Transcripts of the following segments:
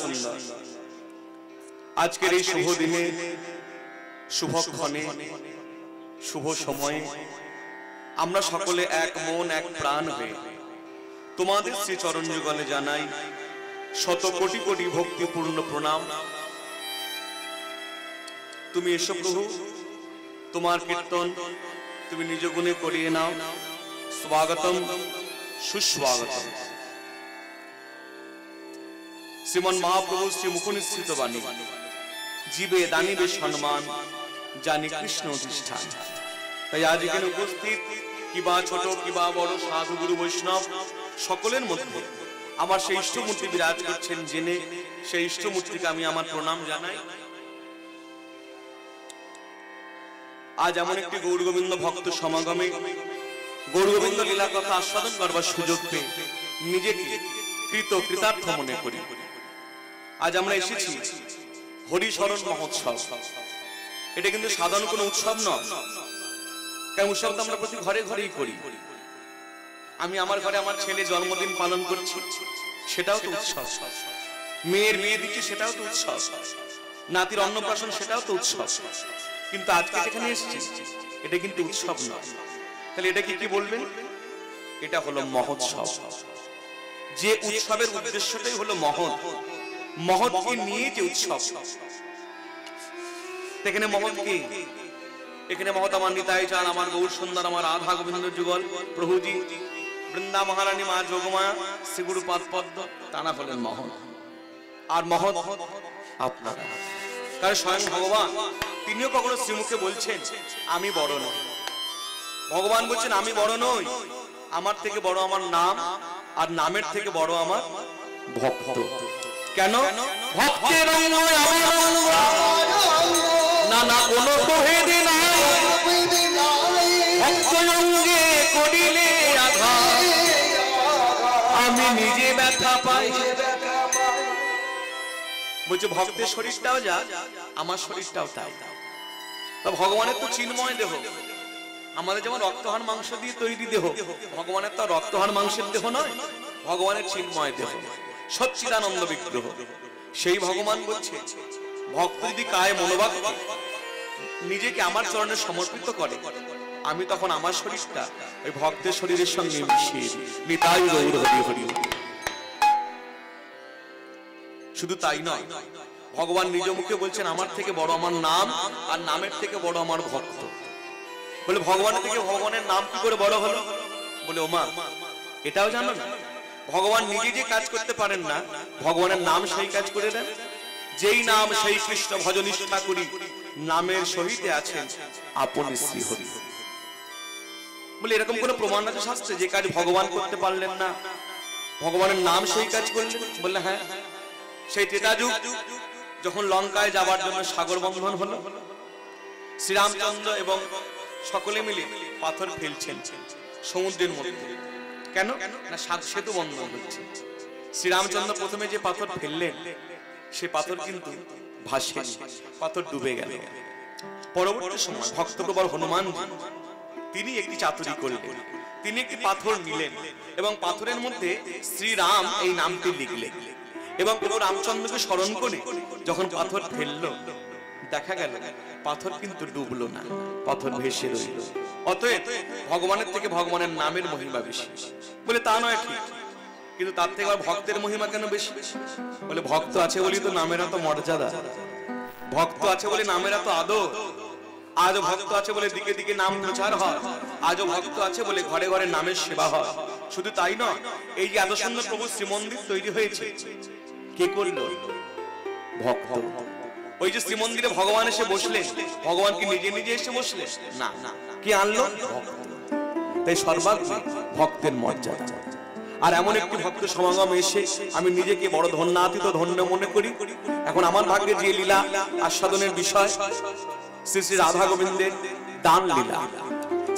সুন্দর। আজকের এই শুভ দিনে, শুভক্ষণে, শুভ সময়ে আমরা সকলে এক মন এক প্রাণ হয়ে তোমাদের শ্রী চরণ যুগলে জানাই শত কোটি কোটি ভক্তিপূর্ণ প্রণাম। তুমি এসো প্রভু, তোমার কীর্তন তুমি নিজ গুণে করিয়ে নাও। স্বাগতম সুস্বাগতম। শ্রীমন মহাপ্রভু শ্রী মুখনিসৃত বাণী, জীবে দানিবে সম্মান, জানি কৃষ্ণ অধিষ্ঠান। তাই আজ এখানে উপস্থিত কিবা ছোট কিবা বড় সাধু গুরু বৈষ্ণব সকলের মধ্যে আমার সেই ইষ্টমূর্তি বিরাজ করছেন জেনে সেই ইষ্টমূর্তিকে আমি আমার প্রণাম জানাই। আজ এমন একটি গৌর গোবিন্দ ভক্ত সমাগমে গৌর গোবিন্দ লীলা কথা আস্বাদন করবার সুযোগ পেয়ে নিজেকে কৃতার্থ মনে করি। আজ আমরা এসেছি হরিশরণ মহোৎসব। এটা কিন্তু সাধারণ কোনো উৎসব নয়, কারণ উৎসব তো আমরা প্রতি ঘরে ঘরেই করি। আমি আমার ঘরে আমার ছেলে জন্মদিন পালন করছি, সেটাও তো উৎসব। মেয়ের বিয়ে দিচ্ছি, সেটাও তো উৎসব। নাতির অন্নপ্রাশন, সেটাও তো উৎসব। কিন্তু আজকে যেখানে এসেছি এটা কিন্তু উৎসব নয়। তাহলে এটা কি বলবেন? এটা হলো মহোৎসব। যে উৎসবের উদ্দেশ্যটাই হলো মহৎ, মহৎকে নিয়ে যে উৎসব। এখানে মহৎ কি? এখানে মহৎ আমার নিতাই চান, আমার গৌর সুন্দর, আমার রাধা গোবিন্দ যুগল প্রভুজি, বৃন্দা মহারানী, মা যোগমায়া, শ্রী গুরুপাদ পদ্ম, তারা হলেন মহৎ। আর মহৎ আপনারা, কারণ স্বয়ং ভগবান তিনিও কখনো শ্রীমুখে বলছেন আমি বড় নই। ভগবান বলছেন আমি বড় নই, আমার থেকে বড় আমার নাম, আর নামের থেকে বড় আমার ভক্ত। কেন? ভক্তের না না কোনো প্রভেদে নাই, ভক্ত অঙ্গে করিলে আঘাত, আমি নিজে ব্যথা পাই। বলছে ভক্তের শরীরটাও যা, আমার শরীরটাও তাই। তা ভগবানের তো চিন্ময় দেহ। আমাদের যেমন রক্তহান মাংস দিয়ে তৈরি দেহ, ভগবানের তো রক্তহান মাংসের দেহ নয়, ভগবানের চিন্ময় দেহ, সচ্চিদানন্দ বিগ্রহ। সেই ভগবান বলছে ভক্ত যদি কায় মনোবাক্যে নিজেকে আমার চরণে সমর্পিত করে, আমি তখন আমার শরীরটা ওই ভক্তের শরীরের সঙ্গে মিশিয়ে নিতাই গৌর হরি হরি। শুধু তাই নয়, ভগবান নিজ মুখে বলছেন আমার থেকে বড় আমার নাম, আর নামের থেকে বড় আমার ভক্ত। বলে ভগবানের থেকে ভগবানের নাম কি করে বড় হলো? বলে ওমা, এটাও জানো না? ভগবান নিজে যে কাজ করতে পারেন না, ভগবানের নাম সেই কাজ করে দেন। যেই নাম সেই কৃষ্ণ ভজনিষ্ঠা করি, নামের সহিতে আছেন আপনি শ্রী হরি। বলে এরকম কোন প্রমাণ আছে শাস্ত্রে যে কাজ ভগবান করতে পারলেন না, ভগবানের নাম সেই কাজ করলেন? বললে হ্যাঁ, সেই ত্রেতা যুগ যখন লঙ্কায় যাবার জন্য সাগর বন্ধন হলো, শ্রীরামচন্দ্র এবং সকলে মিলে পাথর ফেলছেন সমুদ্রের মধ্যে। কেন না? সেতু বন্ধন হচ্ছে। শ্রীরামচন্দ্র প্রথমে যে পাথর ফেললেন, সে পাথর কিন্তু ভাসে, পাথর ডুবে গেল। পরবর্তী সময় ভক্তপ্রবর হনুমান তিনি একটি চাতুরি করলেন। তিনি একটি পাথর নিলেন এবং পাথরের মধ্যে শ্রীরাম এই নামটি লিখলেন এবং প্রভু রামচন্দ্রকে স্মরণ করে যখন পাথর ফেললো, দেখা গেল পাথর কিন্তু ডুবলো না, পাথর ভেসে রইল। অতএব ভগবানের থেকে ভগবানের নামের মহিমা বেশি। বলে তা নয় ঠিক, কিন্তু তার থেকে আবার ভক্তের মহিমা কেন বেশি? বলে ভক্ত আছে বলি তো নামের এত মর্যাদা, ভক্ত আছে বলে নামের এত আদর। আজও ভক্ত আছে বলে দিকে দিকে নাম প্রচার হয়, আজও ভক্ত আছে বলে ঘরে ঘরে নামের সেবা হয়। শুধু তাই নয়, এই যে এত সুন্দর প্রভু শ্রীমন্দির তৈরি হয়েছে, কে করলো? ভক্ত। ওই যে শ্রীমন্দিরে ভগবান এসে বসলেন, ভগবান কি নিজে নিজে এসে বসলেন? না, কি আনলো? ভক্ত। তাই সর্বাগ্রে ভক্তের মর্যাদা। আর এমন একটি ভক্ত সমাগম এসে আমি নিজেকে বড় ধন্যাতীত ধন্য মনে করি। এখন আমার ভাগ্যে যে লীলা আস্বাদনের বিষয়, শ্রী শ্রী রাধা গোবিন্দের দান লীলা।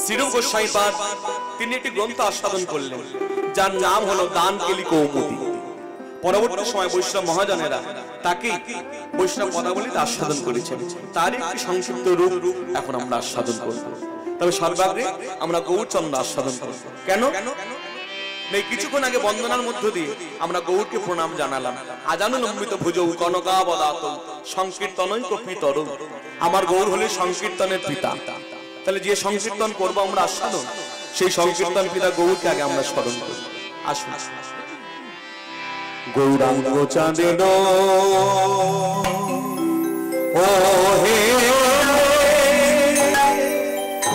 শ্রীরূপ গোস্বামীপাদ তিনি একটি গ্রন্থ আস্বাদন করলেন, যার নাম হলো দান কেলি কৌমুদী। পরবর্তী সময় বৈষ্ণব মহাজনেরা তাকে বৈষ্ণব পদাবলীতে আস্বাদন করেছেন। তার একটি সংক্ষিপ্ত রূপ এখন আমরা আস্বাদন করব। তবে সর্বাগ্রে আমরা গৌরচন্দ্র আস্বাদন করব। কেন? এই কিছুক্ষণ আগে বন্দনার মধ্য দিয়ে আমরা গৌরকে প্রণাম জানালাম। আজানুল অমৃত ভুজৌ কনকাবদাত সংকীর্তনই কপিতর। আমার গৌর হলে সংকীর্তনের পিতা। তাহলে যে সংকীর্তন করবো আমরা আস্বাদন, সেই সংকীর্তন পিতা গৌরকে আগে আমরা স্মরণ করি। আসুন। গৌরাঙ্গ চাঁদের ও হে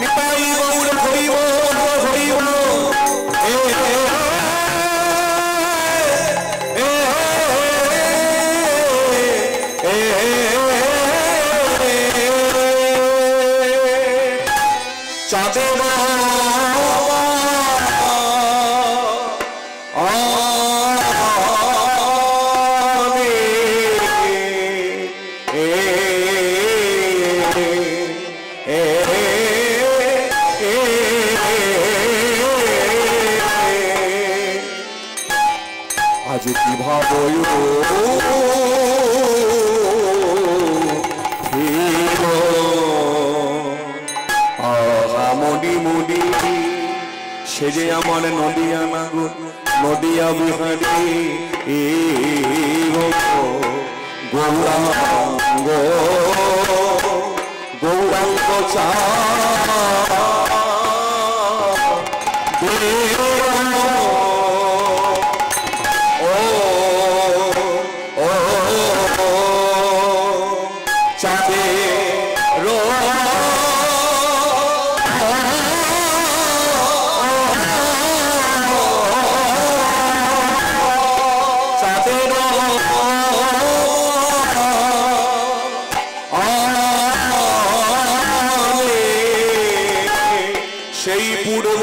নিতাই গৌর হরিব হরিব চাঁদের আজ কি ভাবয় মনি মুনি সে যে আমার নদিয়া নাগর নদিয়া বিহারি গৌরাঙ্গ গৌরাঙ্গ চা সেই পূর্ব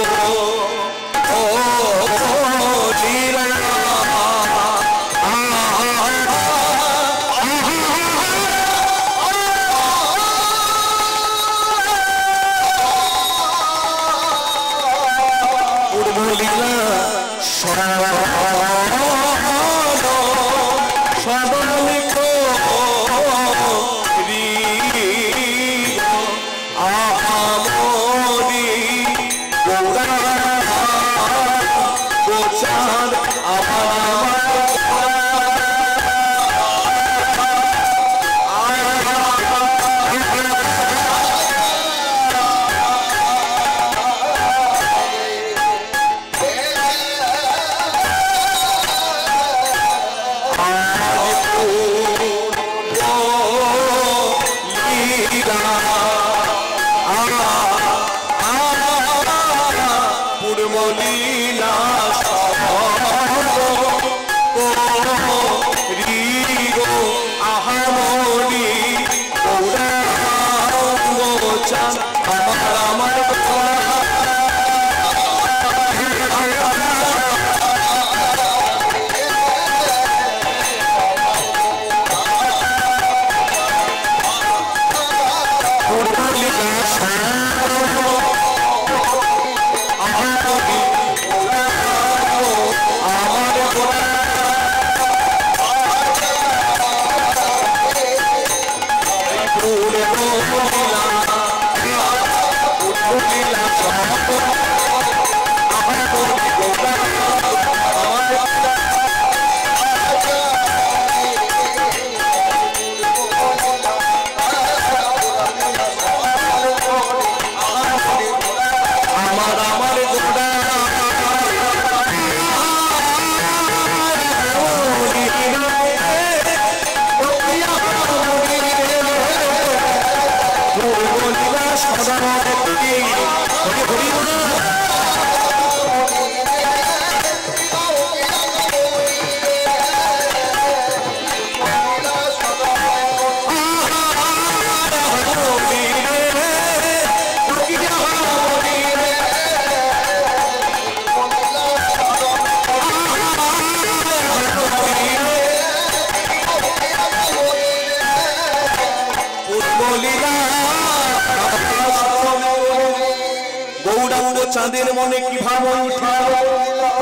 চাঁদের মনে কি ভাব উঠাও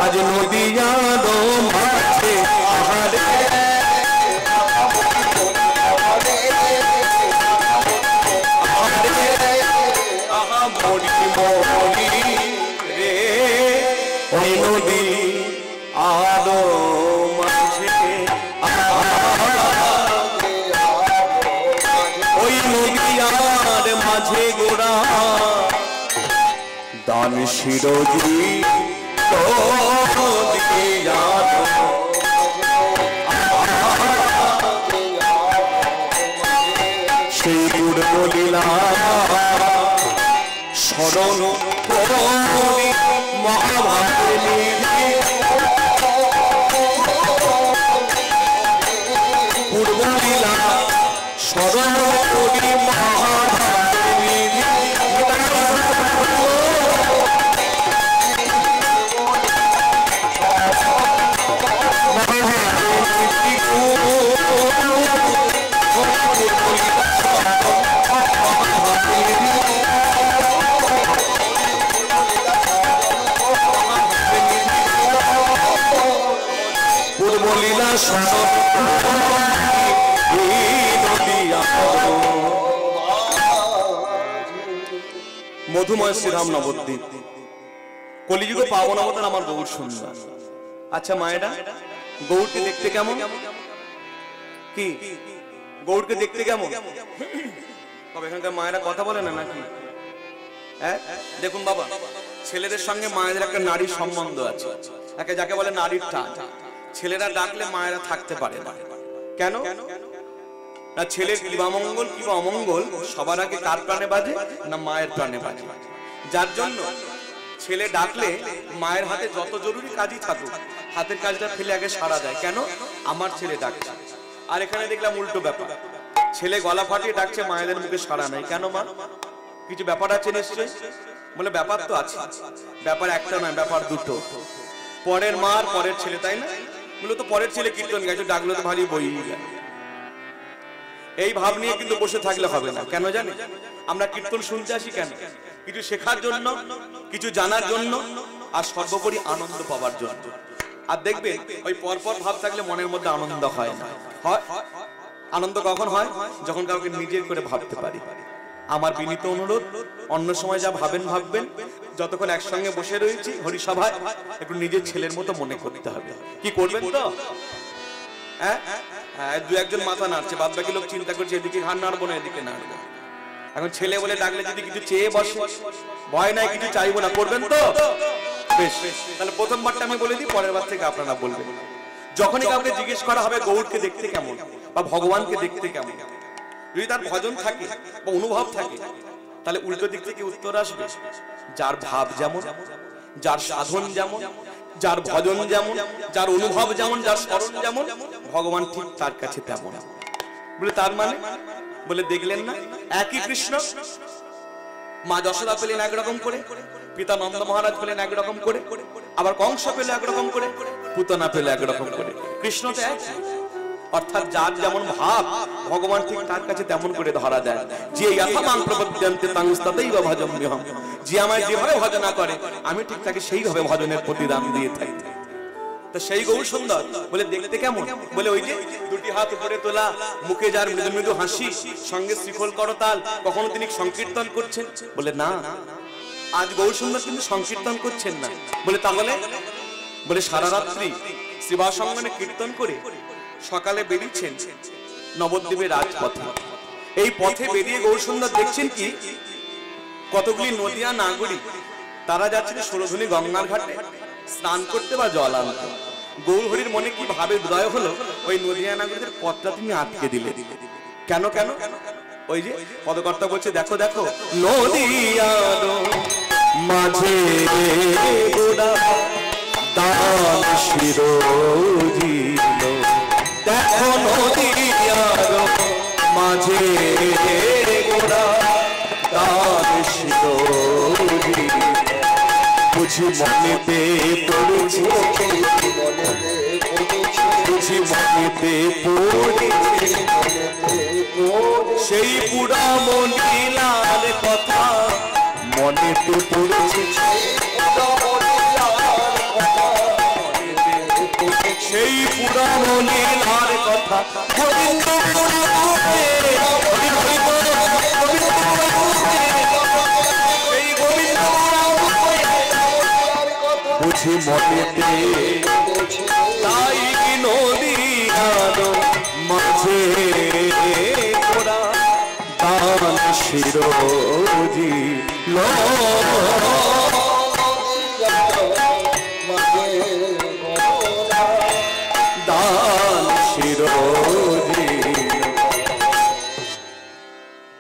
আজ নদিয়া মাঠে আহারে আহা মরি মরি রে ওই নদী দান শিরোজি সেই পূর্ণলীলা স্মরণ করি মহাভারতী পূর্ণলীলা স্মরণ করি মহাভারতী পূর্বলীলা মধুময় শ্রীরাম নবদ্বীপ কলিযুগে পাবন অবতার আমার গৌর সুন্দর। আচ্ছা মায়েরা, গৌরকে দেখতে কেমন? কি গৌরকে দেখতে কেমন? তবে এখানকার মায়েরা কথা বলে না নাকি? হ্যাঁ দেখুন বাবা, ছেলেদের সঙ্গে মায়েদের একটা নারীর সম্বন্ধ আছে, একে যাকে বলে নারীর টান। ছেলেরা ডাকলে মায়েরা থাকতে পারে না। কেন না? ছেলের বিবাহমঙ্গল কিংবা অমঙ্গল সবার আগে কার প্রাণে বাজে না? মায়ের প্রাণে বাজে। যার জন্য ছেলে ডাকলে মায়ের হাতে যত জরুরি কাজই থাকুক, হাতের কাজটা ফেলে আগে সাড়া দেয়। কেন? আমার ছেলে ডাকছে। আর এখানে দেখলাম উল্টো ব্যাপার, ছেলে গলা ফাটিয়ে ডাকছে, মায়েদের মুখে সাড়া নাই। কেন মা? কিছু ব্যাপার আছে নিশ্চয়ই। বলে ব্যাপার তো আছে, ব্যাপার একটা নয়, ব্যাপার দুটো। পরের মা আর পরের ছেলে, তাই না? বলে তো পরের ছেলে কীর্তন গাইছে, ডাকলে তো ভারী বই যায়। এই ভাব নিয়ে কিন্তু বসে থাকলে হবে না। কেন জানে? আমরা কীর্তন শুনতে আসি কেন? কিছু শেখার জন্য, কিছু জানার জন্য, আর সর্বোপরি আনন্দ পাওয়ার জন্য। আর দেখবে ওই পরপর ভাব থাকলে মনের মধ্যে আনন্দ হয় না। হয় আনন্দ কখন হয়? যখন কাউকে নিজের করে ভাবতে পারি। আমার বিনীত অনুরোধ, অন্য সময় যা ভাবেন ভাববেন, যতক্ষণ একসঙ্গে বসে রয়েছি হরিসভায় একটু নিজের ছেলের মতো মনে করতে হবে। কি করবেন তো? হ্যাঁ হ্যাঁ, দু একজন মাথা নাড়ছে, বাদ বাকি লোক চিন্তা করছে এদিকে ঘাড় নাড়বো না এদিকে নাড়বো। এখন ছেলে বলে ডাকলে যদি কিছু চেয়ে বসে, ভয় নাই কিছু চাইবো না, করবেন তো? বেশ, তাহলে প্রথমবারটা আমি বলে দিই, পরের বার থেকে আপনারা বলবেন। যখনই কাউকে জিজ্ঞেস করা হবে গৌরকে দেখতে কেমন বা ভগবানকে দেখতে কেমন, যদি তার ভজন থাকে বা অনুভব থাকে, তাহলে উল্টো দিক থেকে উত্তর আসবে, যার ভাব যেমন, যার সাধন যেমন, যার ভজন যেমন, যার অনুভব যেমন, যার স্মরণ যেমন, ভগবান ঠিক তার কাছে তেমন। বলে তার মানে? বলে দেখলেন না, একই কৃষ্ণ, মা যশোদা পেলেন একরকম করে, পিতা নন্দ মহারাজ পেলেন একরকম করে, আবার কংস পেলে একরকম করে, পুতনা পেলে একরকম করে। কৃষ্ণ তো এক। অর্থাৎ যার যেমন ভাব, ভগবান ঠিক তার কাছে তেমন করে ধরা দেয়। যে যথামাং প্রপদ্যন্তে তাং ততৈব ভজম্যহম, যে আমায় যেভাবে ভজনা করে আমি ঠিক তাকে সেইভাবে ভজনের প্রতিদান দিয়ে থাকি। তো সেই গৌর সুন্দর বলে দেখতে কেমন? বলে ওই যে দুটি হাত উপরে তোলা, মুখে যার মৃদু মৃদু হাসি, সঙ্গে শ্রীফল করতাল, কখনো তিনি সংকীর্তন করছেন? বলে না, আজ গৌর সুন্দর কিন্তু সংকীর্তন করছেন না। বলে তাহলে? বলে সারা রাত্রি শ্রীবাসঙ্গনে কীর্তন করে সকালে বেরিয়েছেন নবদ্বীপের রাজপথে। এই পথে বেরিয়ে গৌর সুন্দর দেখছেন কি কতগুলি নদিয়া নাগরিক, তারা যাচ্ছিল সুরধুনী গঙ্গার ঘাটে স্নান করতে বা জল আনতে। গৌর হরির মনে কি ভাবে উদয় হলো, ওই নদিয়া নাগরিকদের পথটা তিনি আটকে দিলেন। কেন কেন? ওই যে পদকর্তা বলছে, দেখো দেখো নদিয়ার মাঝে দান শিরোজিল, দেখো নদিয়ার মাঝে দান শিরোজিল, বুঝি মনেতে পড়েছে, বুঝি মনেতে পড়েছে সেই পুরা মনিলার কথা, মনেতে পড়েছে সেই পুরা মনিলার কথা। বুঝি মনেতে তাই নদীর মাঝে ওরা দান শিরোজিল।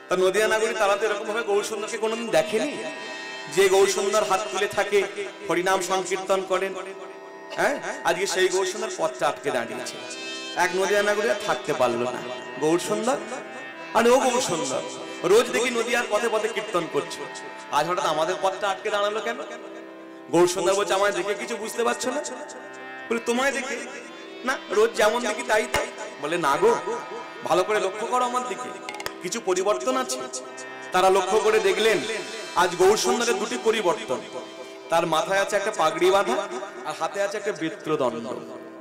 তা নদিয়া নাগরী তারা তো এরকম ভাবে গৌরসুন্দরকে কোনোদিন দেখেনি যে গৌরসুন্দর হাত তুলে থাকে, হরিনাম সংকীর্তন করেন। হ্যাঁ, আজকে সেই গৌরসুন্দর পথটা আটকে দাঁড়িয়েছে। এক নদিয়া নাগরী থাকতে পারলো না, গৌরসুন্দর আর ও গৌরসুন্দর রোজ দেখি নদিয়ার পথে পথে কীর্তন করছে, আজ হঠাৎ আমাদের পথটা আটকে দাঁড়ালো কেন? গৌরসুন্দর বলছে আমায় দেখে কিছু বুঝতে পারছো না? বলে তোমায় দেখে না, রোজ যেমন দেখি তাই তাই। বলে না গো, ভালো করে লক্ষ্য করো আমার দিকে, কিছু পরিবর্তন আছে। তারা লক্ষ্য করে দেখলেন আজ গৌরসুন্দরের দুটি পরিবর্তন। তার মাথায় আছে একটা পাগড়ি বাঁধা আর হাতে আছে একটা বেত্রদণ্ড,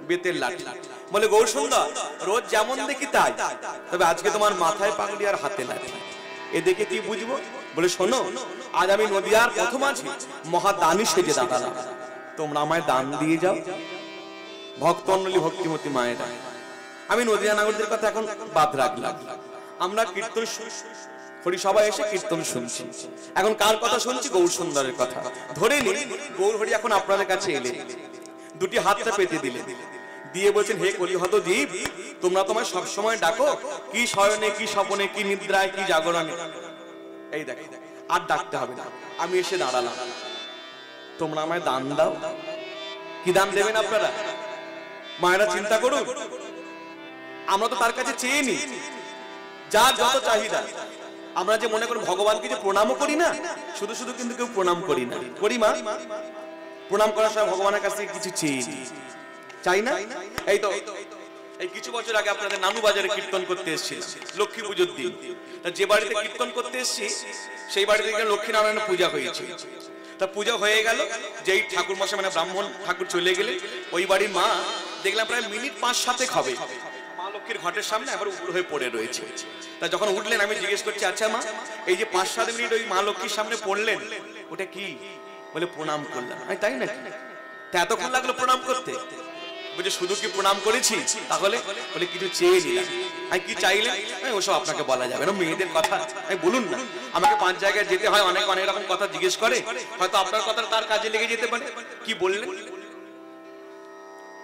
বেতের লাঠি। বলে গৌরসুন্দর রোজ যেমন দেখি তাই, তবে আজকে তোমার মাথায় পাগড়ি আর হাতে লাঠি, এ দেখে কি বুঝবো? বলে শোনো, আজ আমি নদিয়ার প্রথম আছি মহাদানী সেজে দাঁড়ালাম, তোমরা আমায় দান দিয়ে যাও। ভক্তমণ্ডলী, ভক্তিমতী মায়েরা, আমি নদিয়া নাগরদের কথা এখন বাদ রাখলাম। আমরা কীর্তন হরি সবাই এসে কীর্তন শুনছি, এখন কার কথা শুনছি? গৌরসুন্দরের কথা। ধরে নি গৌর হরি এখন আপনাদের কাছে এলে, দুটি হাতটা পেতে দিলেন, দিয়ে বলছেন হে কলিহত জীব, তোমরা তোমায় সবসময় ডাকো, কি শয়নে, কি স্বপনে, কি নিদ্রায়, কি জাগরণে। এই দেখো, আর ডাকতে হবে না, আমি এসে দাঁড়ালাম, তোমরা আমায় দান দাও। কি দান দেবেন আপনারা? মায়েরা চিন্তা করুন, আমরা তো তার কাছে চেয়ে নি যার যত চাহিদা। আমরা যে মনে করি ভগবানকে যে প্রণামও করি না, শুধু শুধু কিন্তু কেউ প্রণাম করি না। করি মা? প্রণাম করার সময় ভগবানের কাছ থেকে কিছু চেয়ে চাই না? এই তো এই কিছু বছর আগে আপনাদের নানু বাজারে কীর্তন করতে এসেছি, লক্ষ্মী পুজোর দিন। যে বাড়িতে কীর্তন করতে এসেছি সেই বাড়িতে লক্ষ্মী নারায়ণের পূজা হয়েছে। তা পূজা হয়ে গেল, যেই ঠাকুর মশাই মানে ব্রাহ্মণ ঠাকুর চলে গেলে, ওই বাড়ির মা দেখলাম প্রায় মিনিট 5-7 হবে মা লক্ষ্মীর ঘটের সামনে আবার উপর হয়ে পড়ে রয়েছে। তা যখন উঠলেন আমি জিজ্ঞেস করছি, আচ্ছা মা, এই যে 5-7 মিনিট ওই মা লক্ষ্মীর সামনে পড়লেন, ওটা কি? বলে প্রণাম করলাম। তাই নাকি? তা এতক্ষণ লাগলো প্রণাম করতে? বলছে শুধু কি প্রণাম করেছি? তাহলে বলে কিছু চেয়ে নিলাম। আমি কি চাইলেন? ওসব আপনাকে বলা যাবে না, মেয়েদের কথা। আমি বলুন না, আমাকে 5 জায়গায় যেতে হয়, অনেক অনেক রকম কথা জিজ্ঞেস করে, হয়তো আপনার কথাটা তার কাজে লেগে যেতে পারে। কি বললেন?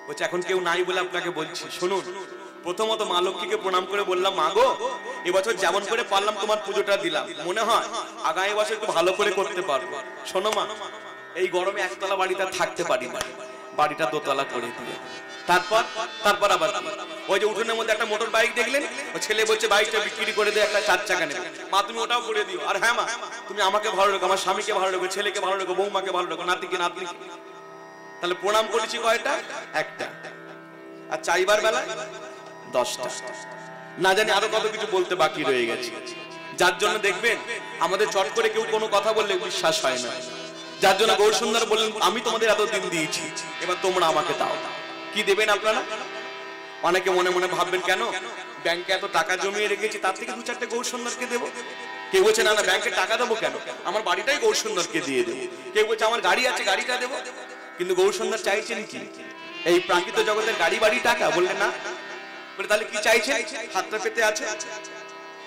বলছে এখন কেউ নাই বলে আপনাকে বলছি। শুনুন, প্রথমত মা লক্ষ্মীকে প্রণাম করে বললাম, মা গো, এবছর যেমন করে পারলাম তোমার পুজোটা দিলাম, মনে হয় আগামী বছর একটু ভালো করে করতে পারবো। শোনো মা, এই গরমে একতলা বাড়িতে থাকতে পারি না, বাড়িটা দোতলা করে দিয়ে। তারপর আবার ওই যে উঠোনের মধ্যে একটা মোটর বাইক দেখলেন, ও ছেলে বলছে বাইকটা বিক্রি করে দিয়ে একটা 4 চাকা নেবে। মা তুমি ওটাও করে দিও। আর হ্যাঁ মা, তুমি আমাকে ভালো রেখো, আমার স্বামীকে ভালো রেখো, ছেলেকে ভালো রেখো, বৌমাকে ভালো রেখো, নাতিকে নাতনি। তাহলে প্রণাম করেছি কয়টা? একটা। আর চাইবার বেলা 10টা। না জানি আরো কত কিছু বলতে বাকি রয়ে গেছে, যার জন্য দেখবেন আমাদের চট করে কেউ কোনো কথা বললে বিশ্বাস হয় না। যার জন্য গৌরসুন্দর বললেন আমি তোমাদের এতদিন দিয়েছি, এবার তোমরা আমাকে দাও। কি দেবেন আপনারা? অনেকে মনে মনে ভাববেন কেন ব্যাংকে এত টাকা জমিয়ে রেখেছি, তার থেকে 2-4টে গৌরসুন্দরকে দেবো। কেউ বলছে না না, ব্যাংকে টাকা দেবো কেন, আমার বাড়িটাই গৌরসুন্দরকে দিয়ে দেবো। কেউ বলছে আমার গাড়ি আছে, গাড়িটা দেবো। কিন্তু গৌরসুন্দর চাইছেন কি? এই প্রাকৃত জগতের গাড়ি বাড়ি টাকা? বললেন না। বলে তাহলে কি চাইছেন? হাতটা পেতে আছে।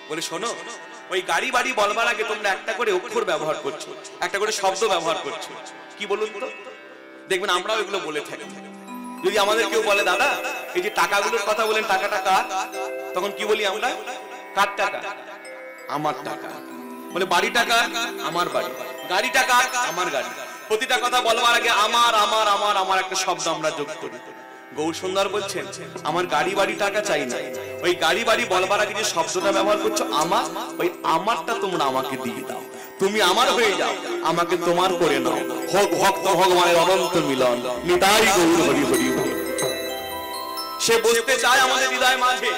বলে শোনো, ওই গাড়ি বাড়ি বলবার আগে তোমরা একটা করে অক্ষর ব্যবহার করছো, একটা করে শব্দ ব্যবহার করছো। কি বলুন তো? দেখবেন আমরাও এগুলো বলে থাকি। যদি আমাদের কেউ বলে দাদা এই যে টাকাগুলোর কথা বলেন, টাকাটা কার? তখন কি বলি আমরা? কার টাকা? আমার টাকা। বলে বাড়ি টাকা? আমার বাড়ি। গাড়ি টাকা? আমার গাড়ি। প্রতিটা কথা বলবার আগে আমার আমার আমার আমার একটা শব্দ আমরা যোগ করি। গৌরসুন্দর বলছেন আমার গাড়ি বাড়ি টাকা চাই না, ওই গাড়ি বাড়ি বলবার আগে যে শব্দটা ব্যবহার করছো আমার, ওই আমারটা তোমরা আমাকে দিয়ে দাও। তুমি আমার হয়ে যাও, আমাকে তোমার করে নাও। হোক ভক্ত ভগবানের অনন্ত মিলন। নিতাই গৌর হরি হরি। সে বসতে চায় আমাদের হৃদয় মাঝে,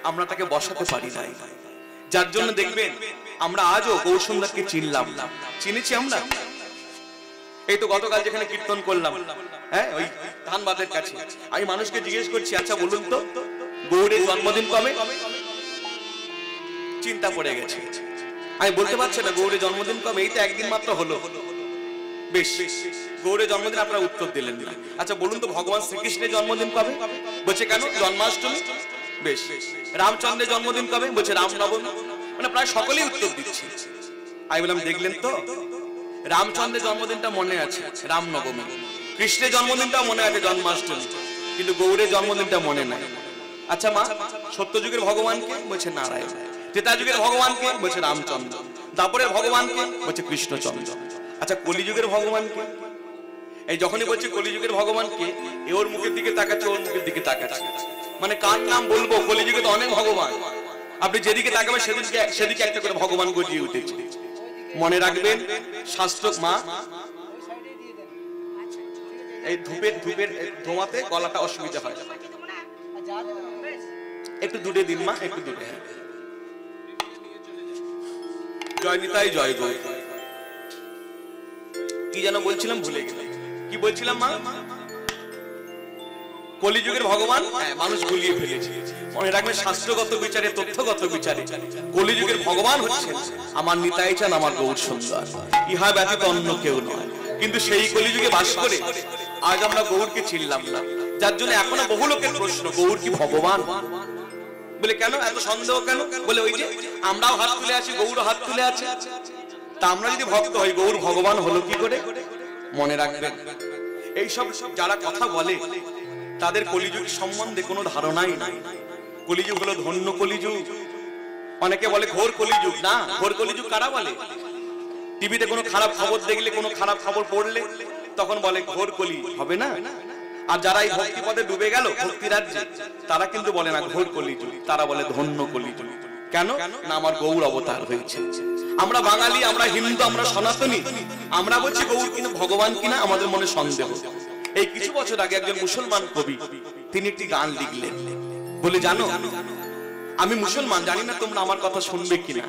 আমরা তাকে বসাতে পারি নাই। যার জন্য দেখবেন আমরা আজও গৌরসুন্দরকে চিনলাম না। চিনেছি আমরা? এই তো গতকাল যেখানে কীর্তন করলাম, হ্যাঁ, ওই ধানবাদের কাছে, আমি মানুষকে জিজ্ঞেস করছি আচ্ছা বলুন তো গৌরের জন্মদিন কবে? চিন্তা পড়ে গেছে, আমি বলতে পারছি না গৌরের জন্মদিন কবে। এই তো একদিন মাত্র হলো। বেশ, গৌরের জন্মদিন আপনারা উত্তর দিলেন না। আচ্ছা বলুন তো ভগবান শ্রীকৃষ্ণের জন্মদিন কবে? বলছে কেন? জন্মাষ্টমী। বেশ, রামচন্দ্রের জন্মদিন কবে? বলছে রামনবমী। মানে প্রায় সকলেই উত্তর দিচ্ছে। আমি বললাম দেখলেন তো, রামচন্দ্রের জন্মদিনটা মনে আছে, রামনবমী। কৃষ্ণের জন্মদিনটা মনে আছে, জন্মাষ্টমী। কিন্তু গৌরের জন্মদিনটা মনে নাই। আচ্ছা মা, সত্যযুগের ভগবানকে? বলছে নারায়ণ। ত্রেতা যুগের ভগবানকে বলছে রামচন্দ্র, তারপরের ভগবানকে বলছে কৃষ্ণচন্দ্র। আচ্ছা কলিযুগের ভগবানকে? এই যখনই বলছে কলিযুগের ভগবানকে, এ ওর মুখের দিকে তাকাচ্ছে, ওর মুখের দিকে তাকাচ্ছে, মানে কার নাম বলবো? কলিযুগে তো অনেক ভগবান, আপনি যেদিকে তাকাবেন সেদিকে একটা করে ভগবান গজিয়ে উঠেছে। মনে রাখবেন শাস্ত্র মা এই ধূপের ধোঁয়াতে গলাটা অসুবিধা হয়, একটু দূরে দিন মা, একটু দূরে। জয় নিতাই জয় গো। কি যেন বলছিলাম ভুলে গেলাম, কি বলছিলাম মা? কলিযুগের ভগবান মানুষ গুলিয়ে ফেলেছে। মনে রাখবেন শাস্ত্রগত বিচারে, তথ্যগত বিচারে কলিযুগের ভগবান হচ্ছে আমার নিতাই চান, আমার গৌর সুন্দর, ইহা ব্যতীত অন্য কেউ নয়। কিন্তু সেই কলিযুগে বাস করে আজ আমরা গৌরকে চিনলাম না, যার জন্য এখনো বহু লোকের প্রশ্ন, গৌর কি ভগবান? বলে কেন এত সন্দেহ কেন? বলে ওই যে আমরাও হাত তুলে আছি, গৌর হাত তুলে আছে, তা আমরা যদি ভক্ত হই গৌর ভগবান হলো কি করে? মনে রাখবেন এইসব যারা কথা বলে তাদের কলিযুগ সম্বন্ধে কোনো ধারণাই নাই। কলিযুগ হলো ধন্য কলিযুগ। অনেকে বলে ঘোর কলিযুগ, না, ঘোর কলিযুগ কারা বলে? টিভিতে কোনো খারাপ খবর দেখলে, কোনো খারাপ খবর পড়লে তখন বলে ঘোর কলি, হবে না? আর যারা এই ভক্তি পদে ডুবে গেল ভক্তি রাজ্যে, তারা কিন্তু বলে না ঘোর কলিযুগ, তারা বলে ধন্য কলিযুগ। কেন না আমার গৌর অবতার হয়েছে। আমরা বাঙালি, আমরা হিন্দু, আমরা সনাতনী, আমরা বলছি গৌর কিন্তু ভগবান কিনা আমাদের মনে সন্দেহ। এই কিছু বছর আগে একজন মুসলমান কবি তিনি একটি গান লিখলেন, বলে জানো আমি মুসলমান, জানি না তোমরা আমার কথা শুনবে কিনা।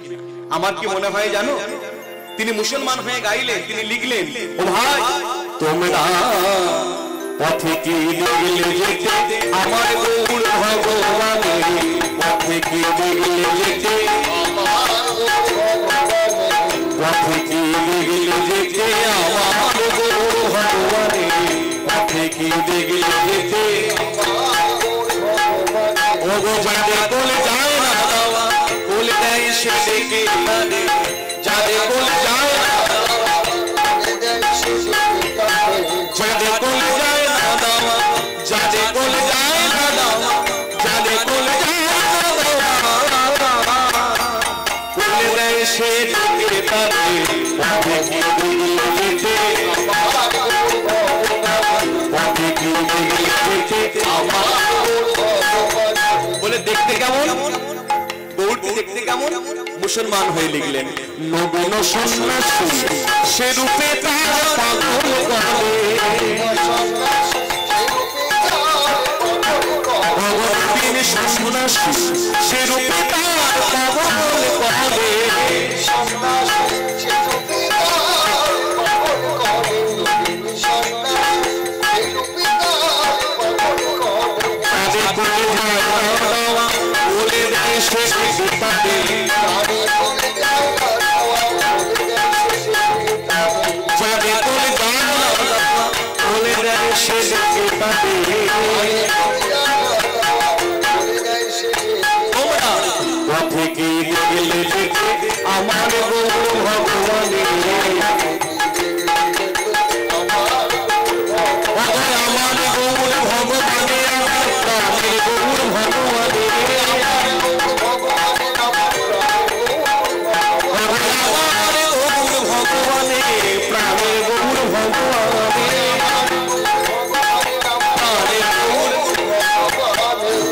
আমার কি মনে হয় জানো, তিনি মুসলমান হয়ে গাইলেন, তিনি লিখলেন, ও ভাই তোমরা পথে কি দেখলে যেতে আমার গৌর ভগবানের, পথে কি দেখলে যেতে আমার পথে কি দেখলে যেতে আমার গৌর ভগবানের, পথে কি দেখলে যেতে ও গো যাদের কোলে যায় না দাওয়া, কোলে দেয় সে ডেকে কাঁদে, যাদের কোলে যায় না যাদের কোলে যায় না দাওয়া, যাদের কোলে যায় না দাওয়া, যাদের কোলে যায় না দাওয়া, কোলে দেয় সে ডেকে কাঁদে, পথে কি দেখলে যেতে পথে কি দেখলে যেতে আমার। বলে দেখতে কেমন? গৌরকে দেখতে কেমন? মুসলমান হয়ে লিখলেন, নবীন সন্ন্যাসী সে রূপে তার পাগল করে, ভগবান সন্ন্যাসী সে রূপে তার পাগল করে, পথে কি দেখলে যেতে আমার গৌর ভগবানের, আমার গৌর ভগবানের, আমার প্রাণের গৌর ভগবানের, আমার গৌর ভগবানের, প্রাণের গৌর ভগবানের,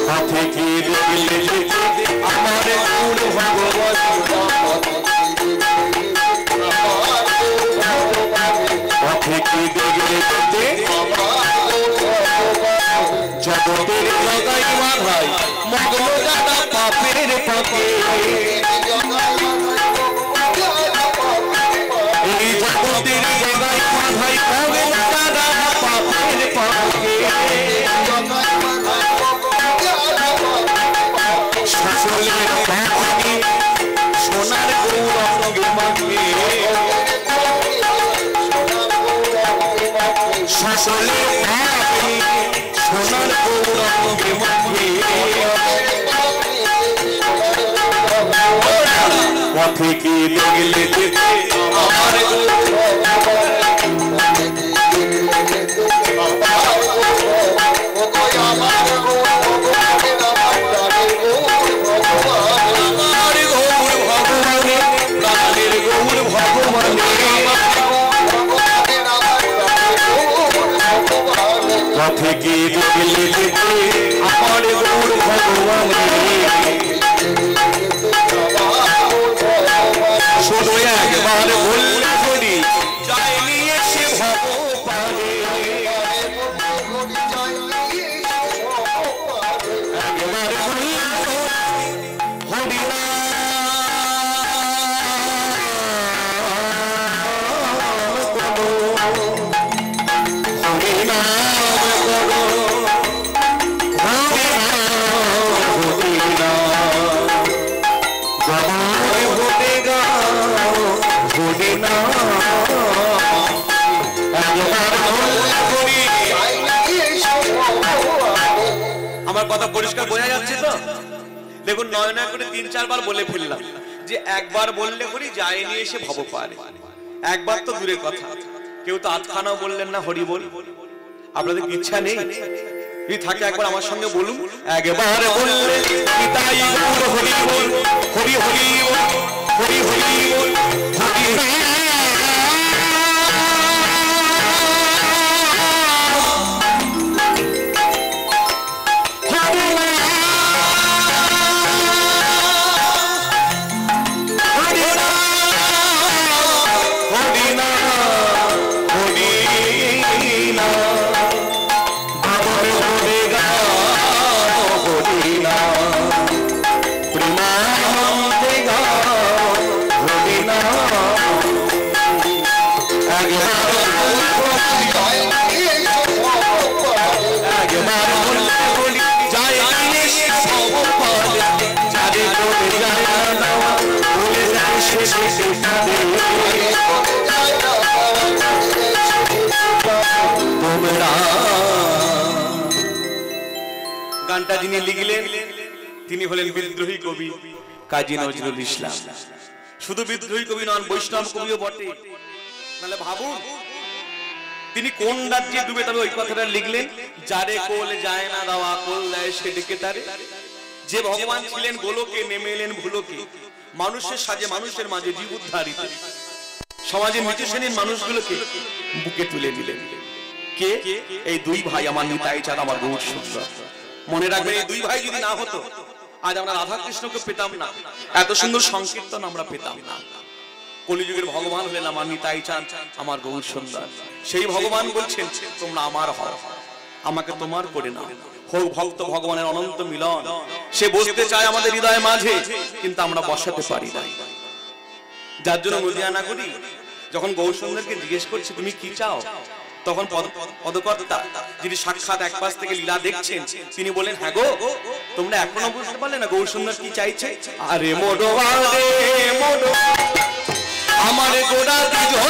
পথে কি দেখলে যেতে আমার গৌর ভগবান, পথে কি দেখলে যেতে জগতের জগাই মাধাই মগ্ন যারা পাপের পাকে, এই জগতের জগাই মাধাই মগ্ন যারা পাপের পাকে, সকলের পাখি সোনার গৌরঙ্গে মাকে, সকলের পাখি সোনার গৌরঙ্গে মাকে, পথে কি দেখলে যেতে আমার আমার আমার কথা পরিষ্কার বোঝা যাচ্ছে তো? দেখুন নয় নয় করে ৩-৪ বার বলে ফেললাম যে একবার বললে করি যায় নিয়ে এসে ভব পারে। একবার তো দূরের কথা, কেউ তো আধখানাও বললেন না হরি বল। আপনাদের ইচ্ছা নেই? যদি থাকে একবার আমার সঙ্গে বলুন, একবার বললে নিতাই গৌর হরি বল, হরি হরি বল, হরি হরি বল, হরি হরি। গানটা যিনি লিখলেন তিনি হলেন বিদ্রোহী কবি কাজী নজরুল ইসলাম। শুধু বিদ্রোহী কবি নন, বৈষ্ণব কবিও বটে। তাহলে ভাবুন তিনি কোন রাজ্যে ডুবে তবে ওই কথাটা লিখলেন, যারে কোল যায় না দেওয়া কোল দেয় সে ডেকে তারে। যে ভগবান ছিলেন গোলকে নেমে এলেন ভুলোকে, মানুষের সাজে মানুষের মাঝে জীব উদ্ধারিত, সমাজের নিচু শ্রেণীর মানুষগুলোকে বুকে তুলে দিলেন। কে? এই দুই ভাই, আমার নিতাই চাঁদ, আমার গৌর সুন্দর। মনে রাখবেন এই দুই ভাই যদি না হতো আজ আমরা রাধা কৃষ্ণকে পেতাম না, এত সুন্দর সংকীর্তন আমরা পেতাম না। কলিযুগের ভগবান হলেন আমার নিতাই চাঁদ, আমার গৌর সুন্দর। সেই ভগবান বলছেন তোমরা আমার হও, আমাকে তোমার করে নাও। হোক ভক্ত ভগবানের অনন্ত মিলন। সে বসতে চায় আমাদের হৃদয়ের মাঝে, কিন্তু আমরা বসাতে পারি না। যার জন্য মদিয়ানা করি, যখন গৌর সুন্দরকে জিজ্ঞেস করছে তুমি কি চাও, তখন পদকর্তা যিনি সাক্ষাৎ এক পাশ থেকে লীলা দেখছেন তিনি বলেন, হ্যাঁ গো তোমরা এখনো বুঝতে পারলে না গৌর সুন্দর কি চাইছে? আরে মোডো আরে মোডো আমার গোড়া দিজো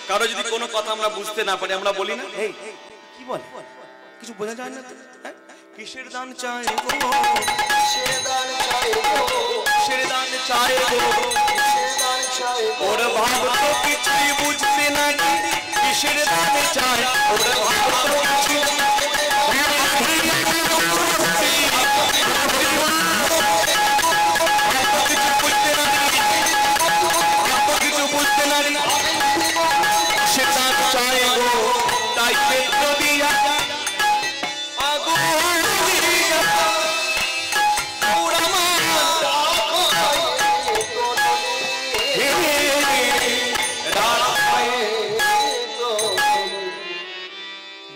কারো যদি কোনো কথা আমরা বুঝতে না পারি আমরা বলি না, এই কি বলে কিছু বোঝা যায় না তো, কিসের দান চাই গো, কিসের দান চাই গো, কিসের দান চাই গো, কিসের দান চাই গো, ওরে ভাব তো কিছুই বুঝতে না, কিসের দান চাই, ওরে ভাব তো কিছুই বুঝতে না, সেটা চাই গো, তাই পেত্র দিয়া আগুন দিয়া পুরামা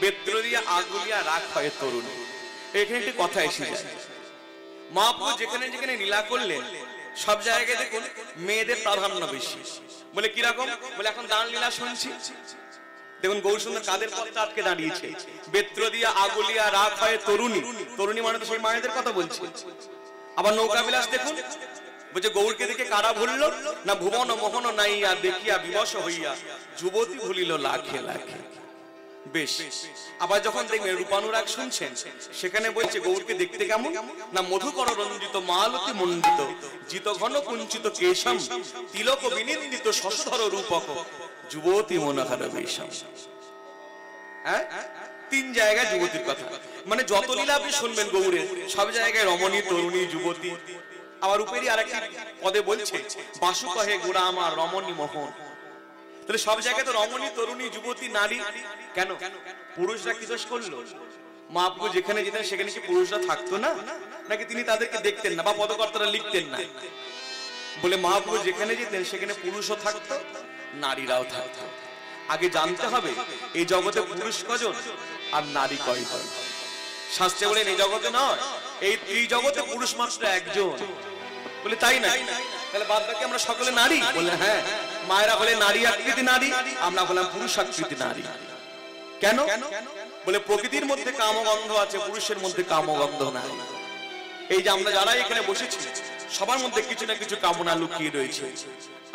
বেত্র দিয়া আগুলিয়া রাখ হয় তরুণ। এখানে একটি কথা এসে যায়, মহাপ্রভু যেখানে যেখানে লীলা করলেন সব জায়গায় দেখুন মেয়েদের প্রাধান্য বেশি। বলে কিরকম? বলে এখন দান লীলা শুনছি, দেখুন গৌর সুন্দর কাদের পথে আটকে দাঁড়িয়েছে, বেত্র দিয়া আগুলিয়া রাখ হয় তরুণী। তরুণী মানে তো সেই মায়েদের কথা বলছে। আবার নৌকা বিলাস দেখুন, বলছে গৌরকে দেখে কারা ভুললো না ভুবন মোহন নাইয়া দেখিয়া বিবশ হইয়া যুবতী ভুলিল লাখে লাখে। বেশ, আবার যখন দেখবেন রূপানুরাগ শুনছেন সেখানে বলছে গৌরকে দেখতে কেমন না মধুকর রঞ্জিত মালতি মণ্ডিত জিত ঘন কুঞ্চিত কেশম তিলক বিনিন্দিত শশধর রূপক যুবতী মনোহর বেশম। হ্যাঁ, তিন জায়গায় যুবতীর কথা, মানে যত লীলা আপনি শুনবেন গৌরের সব জায়গায় রমণী তরুণী যুবতী। আবার উপরেই আরেকটি পদে বলছে বাসু কহে গোড়া আমার রমণী মোহন। তাহলে সব জায়গায় তো রমণী তরুণী যুবতী নারী, কেন পুরুষরা কি দোষ করলো? মহাপ্রভু যেখানে যেতেন সেখানে কি পুরুষরা থাকতো না, নাকি তিনি তাদেরকে দেখতেন না বা পদকর্তারা লিখতেন না? বলে মহাপ্রভু যেখানে যেতেন সেখানে পুরুষও থাকতো নারীরাও থাকতো। আগে জানতে হবে এই জগতে পুরুষ কজন আর নারী কয়জন। শাস্ত্রে বলেন এই জগতে নয়, এই ত্রিজগতে পুরুষ মাত্র একজন। বলে তাই না? তাহলে বাদ বাকি আমরা সকলে নারী? বলে হ্যাঁ, মায়েরা বলে নারী আকৃতি নারী, আমরা বললাম পুরুষ আকৃতি নারী। কেন? বলে প্রকৃতির মধ্যে কামগন্ধ আছে, পুরুষের মধ্যে কামগন্ধ নাই। এই যে আমরা যারা এখানে বসেছি সবার মধ্যে কিছু না কিছু কামনা লুকিয়ে রয়েছে।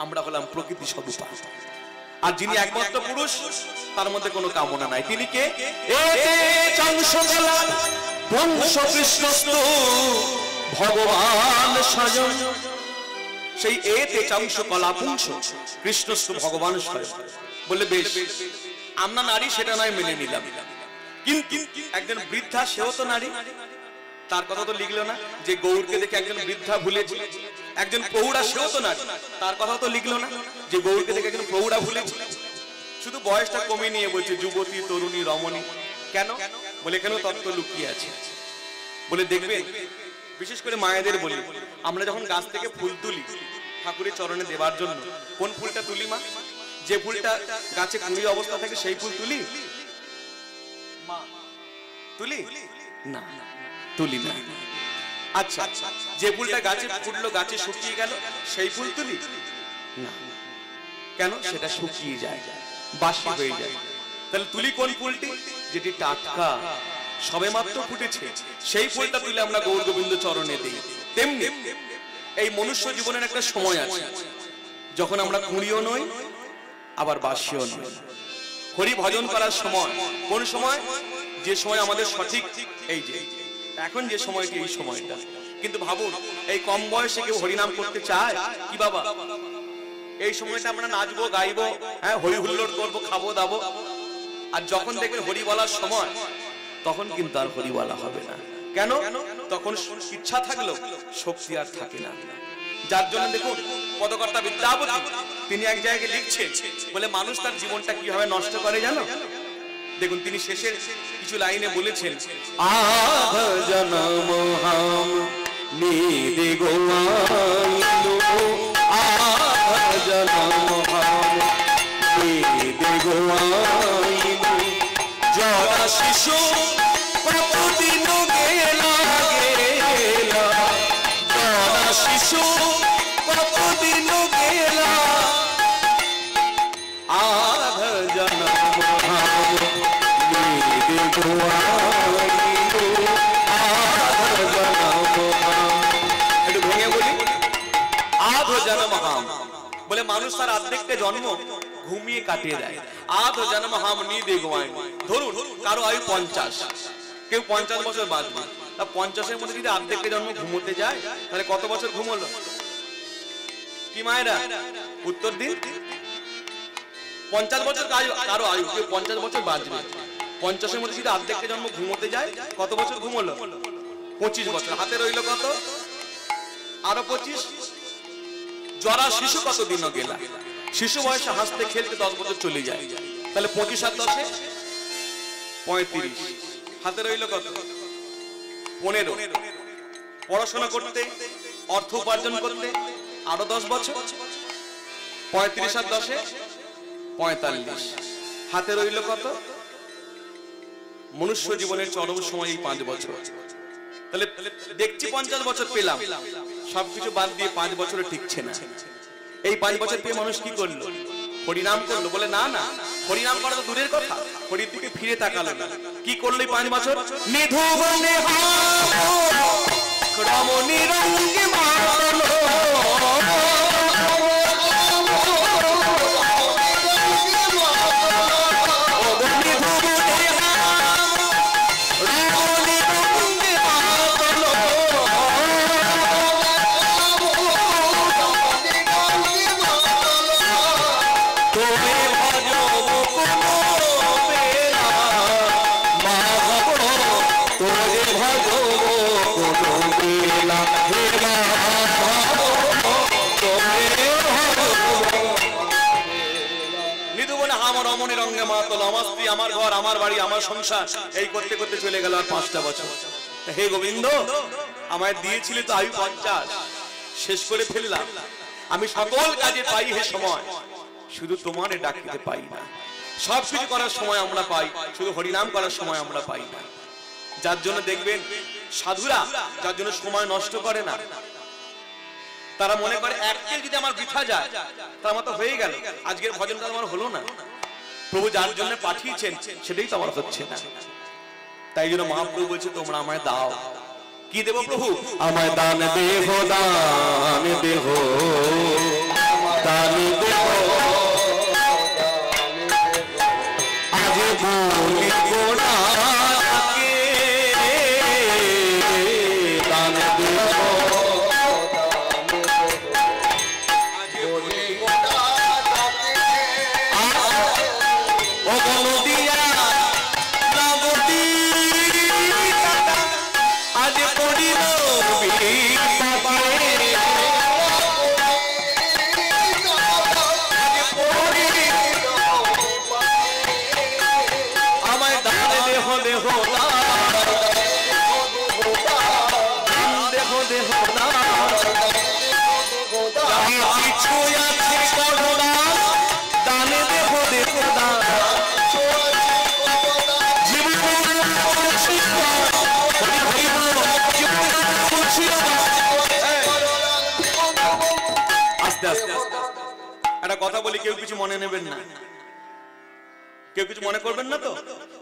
আমরা হলাম প্রকৃতি স্বরূপা। আর যিনি একমাত্র পুরুষ তার মধ্যে কোনো কামনা নাই, তিনি কে? ভগবান স্বয়ং। সেই এতে চাংশ কলা পুংস কৃষ্ণস্তু ভগবান স্বয়ং। বললে বেশ, আমরা নারী সেটা নয় মেনে নিলাম, কিন্তু একজন বৃদ্ধা সেও তো নারী, তার কথা তো লিখলো না যে গৌরকে দেখে একজন বৃদ্ধা ভুলেছে। একজন প্রৌঢ়া সেও তো নারী, তার কথা তো লিখলো না যে গৌরকে দেখে একজন প্রৌঢ়া ভুলেছে। শুধু বয়সটা কমিয়ে নিয়ে বলছে যুবতী তরুণী রমণী। কেন? বলে এখানেও তত্ত্ব লুকিয়ে আছে। বলে দেখবেন বিশেষ করে মায়েদের বলি, আমরা যখন গাছ থেকে ফুল তুলি ঠাকুরের চরণে দেবার জন্য, কোন ফুলটা তুলি মা? যে ফুলটা গাছে কুড়ি অবস্থা থাকে সেই ফুল তুলি মা? তুলি না, তুলি না। আচ্ছা, যে ফুলটা গাছে ফুটলো গাছে শুকিয়ে গেল সেই ফুল তুলি না। কেন? সেটা শুকিয়ে যায়, বাসি হয়ে যায়। তাহলে তুলি কোন ফুলটি? যেটি টাটকা সবে মাত্র ফুটেছে, সেই ফুলটা তুলে আমরা গৌর গোবিন্দ চরণে দিই। তেমনি এই মনুষ্য জীবনের একটা সময় আছে যখন আমরা কুঁড়িও নই আবার বাসিও নই। হরি ভজন করার সময় কোন সময়? যে সময় আমাদের সঠিক এই যে এখন যে সময়টি, এই সময়টা। কিন্তু ভাবুন এই কম বয়সে কেউ হরিনাম করতে চায় কি বাবা? এই সময়টা আমরা নাচবো গাইবো, হ্যাঁ হরি হুল্লোড় করবো, খাবো দাবো। আর যখন দেখবেন হরি বলার সময় তখন কিন্তু আর হরি বলা হবে না। কেন? তখন ইচ্ছা থাকলেও শক্তি আর থাকে না। যার জন্য দেখুন পদকর্তা বিদ্যাপতি তিনি এক জায়গায় লিখছেন, বলে মানুষ তার জীবনটা কিভাবে নষ্ট করে জানো? দেখুন তিনি শেষের কিছু লাইনে বলেছেন, আধ জনম হাম নিদে গোয়াইলো, আধ জনম হাম নিদে গোয়াইলো, জরা শিশু কতদিন গেলা গেলা, জরা শিশু কতদিন গেলা, আধ জনম হাম নিদে গোয়াইলো, আধ জনম হাম। একটু ভেঙে বলি, আধ জনম হাম বলে মানুষ তার অর্ধেকটা জন্ম ঘুমিয়ে কাটিয়ে দেয়। আধ জন্ম হাম নিদে গোয়াইলো। ধরুন কারো আয়ু 50, কেউ 50 বছর বাঁচবে, তা 50-এর মধ্যে যদি অর্ধেকটা জন্ম ঘুমোতে যায় তাহলে কত বছর ঘুমোলো? কি মায়েরা উত্তর দিন। 50 বছর কারো আয়ু, কেউ 50 বছর বাঁচবে, 50-এর মধ্যে যদি অর্ধেকটা জন্ম ঘুমোতে যায় কত বছর ঘুমোলো? 25 বছর। হাতে রইল কত? আরো 25। জরা শিশু কতদিন গেলা, শিশু বয়সে হাসতে খেলতে 10 বছর চলে যায়, তাহলে 25 আর 10-এ 35। হাতে রইল কত? 15। পড়াশোনা করতে অর্থ উপার্জন করতে আরো 10 বছর, 35 আর 10-এ 45। হাতে রইল কত? মনুষ্য জীবনের চরম সময় এই 5 বছর। তাহলে দেখছি 50 বছর পেলাম, সবকিছু বাদ দিয়ে 5 বছরে ঠিকছে না। এই 5 বছর পেয়ে মানুষ কি করলো? হরিনাম করলো। বলে না না, হরিনাম করা তো দূরের কথা, হরির দিকে ফিরে তাকালো না। কি করলো এই 5 বছর? নিধুবনে রমণী রঙ্গে মাতলো জীবনে আমার অমনি রঙে মাতল, আমার স্ত্রী, আমার ঘর, আমার বাড়ি, আমার সংসার, এই করতে করতে চলে গেল আর 5টা বছর। হে গোবিন্দ, আমায় দিয়েছিলে তো আয়ু 50, শেষ করে ফেললাম। আমি সকল কাজে পাই হে সময়, শুধু তোমারে ডাকতে পাই না। সব কিছু করার সময় আমরা পাই, শুধু হরিনাম করার সময় আমরা পাই না। যার জন্য দেখবেন সাধুরা যার জন্য সময় নষ্ট করে না, তারা মনে করে একদিন যদি আমার বৃথা যায় তা আমার তো হয়ে গেল, আজকের ভজনটা আমার হলো না। প্রভু যার জন্য পাঠিয়েছেন সেটাই তো আমার হচ্ছে না। তাই জন্য মহাপ্রভু বলছে তোমরা আমায় দাও। কি দেব প্রভু? আমায় দান দেহ, দান দেহ, দান দেহ, আজ বলি গোড়াকে দান দেহ, ও গলদিয়া নবতী আজ পড়িল আমায় দান দেহ দেহ দেহ দেহ কিছু আছে করুণা দানে দেহ দেহ আস্তে আস্তে একটা কথা বলি, কেউ কিছু মনে নেবেন না, কেউ কিছু মনে করবেন না তো,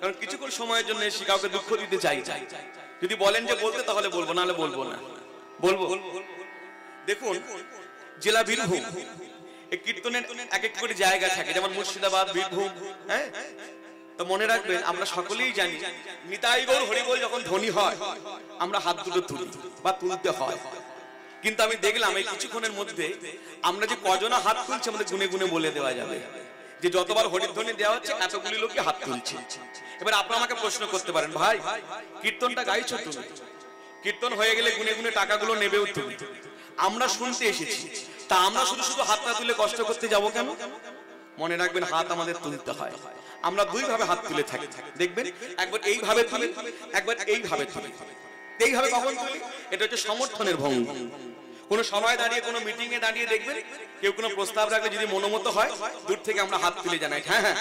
কারণ কিছুক্ষণ সময়ের জন্য এসে কাউকে দুঃখ দিতে চাই। যদি বলেন যে বলতে তাহলে বলবো, নাহলে বলবো না। বলবো। দেখুন জেলা বীরভূম, এই কীর্তনের এক এক করে জায়গা থাকে, যেমন মুর্শিদাবাদ, বীরভূম। হ্যাঁ, তো মনে রাখবেন আমরা সকলেই জানি নিতাই গৌর হরিবোল যখন ধ্বনি হয় আমরা হাত দুটো তুলি বা তুলতে হয়। কিন্তু আমি দেখলাম এই কিছুক্ষণের মধ্যে আমরা যে কজনা হাত তুলছি আমাদের গুনে গুনে বলে দেওয়া যাবে যে যতবার হরিধ্বনি দেওয়া হচ্ছে এতগুলি লোকই হাত তুলছে। এবার আপনারা আমাকে প্রশ্ন করতে পারেন, ভাই কীর্তনটা গাইছো তুমি, কীর্তন হয়ে গেলে গুনে গুনে টাকাগুলো নেবেও তুমি, আমরা শুনতে এসেছি, তা আমরা শুধু শুধু হাতটা তুলে কষ্ট করতে যাব কেন? মনে রাখবেন হাত আমাদের তুলতে হয়। আমরা দুই ভাবে হাত তুলে থাকি, দেখবেন একবার এইভাবে তুলি, একবার এইভাবে তুলি। এইভাবে কখন তুলি? এটা হচ্ছে সমর্থনের ভঙ্গি। কোন সভায় দাঁড়িয়ে, কোন মিটিং এ দাঁড়িয়ে দেখবেন কেউ কোনো প্রস্তাব রাখলে যদি মনোমত হয় দূর থেকে আমরা হাত তুলে জানাই হ্যাঁ হ্যাঁ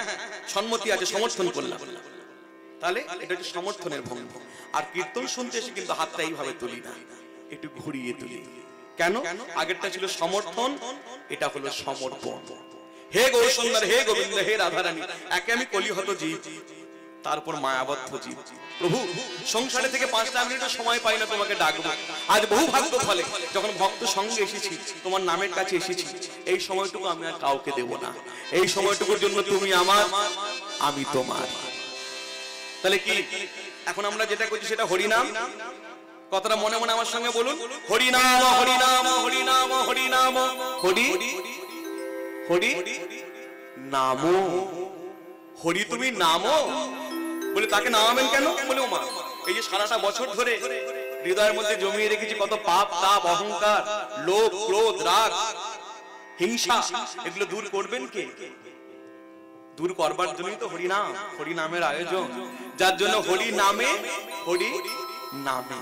সম্মতি আছে, সমর্থন করলাম, তাহলে এটা হচ্ছে সমর্থনের ভঙ্গি। আর কীর্তন শুনতে এসে কিন্তু হাতটা এইভাবে তুলি না, একটু ঘুরিয়ে তুলি। কেন? আগেরটা ছিল সমর্থন, এটা হলো সমর্পণ। হে গৌর সুন্দর, হে গোবিন্দ, হে রাধারানী, একে আমি কলিহত জীব, তারপর মায়াবদ্ধ জীব। প্রভু সংসারে থেকে 5টা মিনিটের সময় পাই না তোমাকে ডাকবো। আজ বহু ভাগ্য ফলে যখন ভক্ত সঙ্গে এসেছি, তোমার নামের কাছে এসেছি, এই সময়টুকু আমি আর কাউকে দেব না। এই সময়টুকুর জন্য তুমি আমার, আমি তোমার। তাহলে কি এখন আমরা যেটা করছি সেটা হরিনাম। কথাটা মনে মনে আমার সঙ্গে বলুন, হরিনাম হরিনাম হরিনাম হরিনাম হরি হরি নামো। হরি তুমি নামো বলে তাকে নামাবেন কেন? বলে ও মা, এই যে সারাটা বছর ধরে হৃদয়ের মধ্যে জমিয়ে রেখেছি কত পাপ, তাপ, অহংকার, লোভ, ক্রোধ, রাগ, হিংসা, এগুলো দূর করবেন কে? দূর করবার জন্যই তো হরিনাম, হরিনামের আয়োজন। যার জন্য হরি নামে, হরি নামে।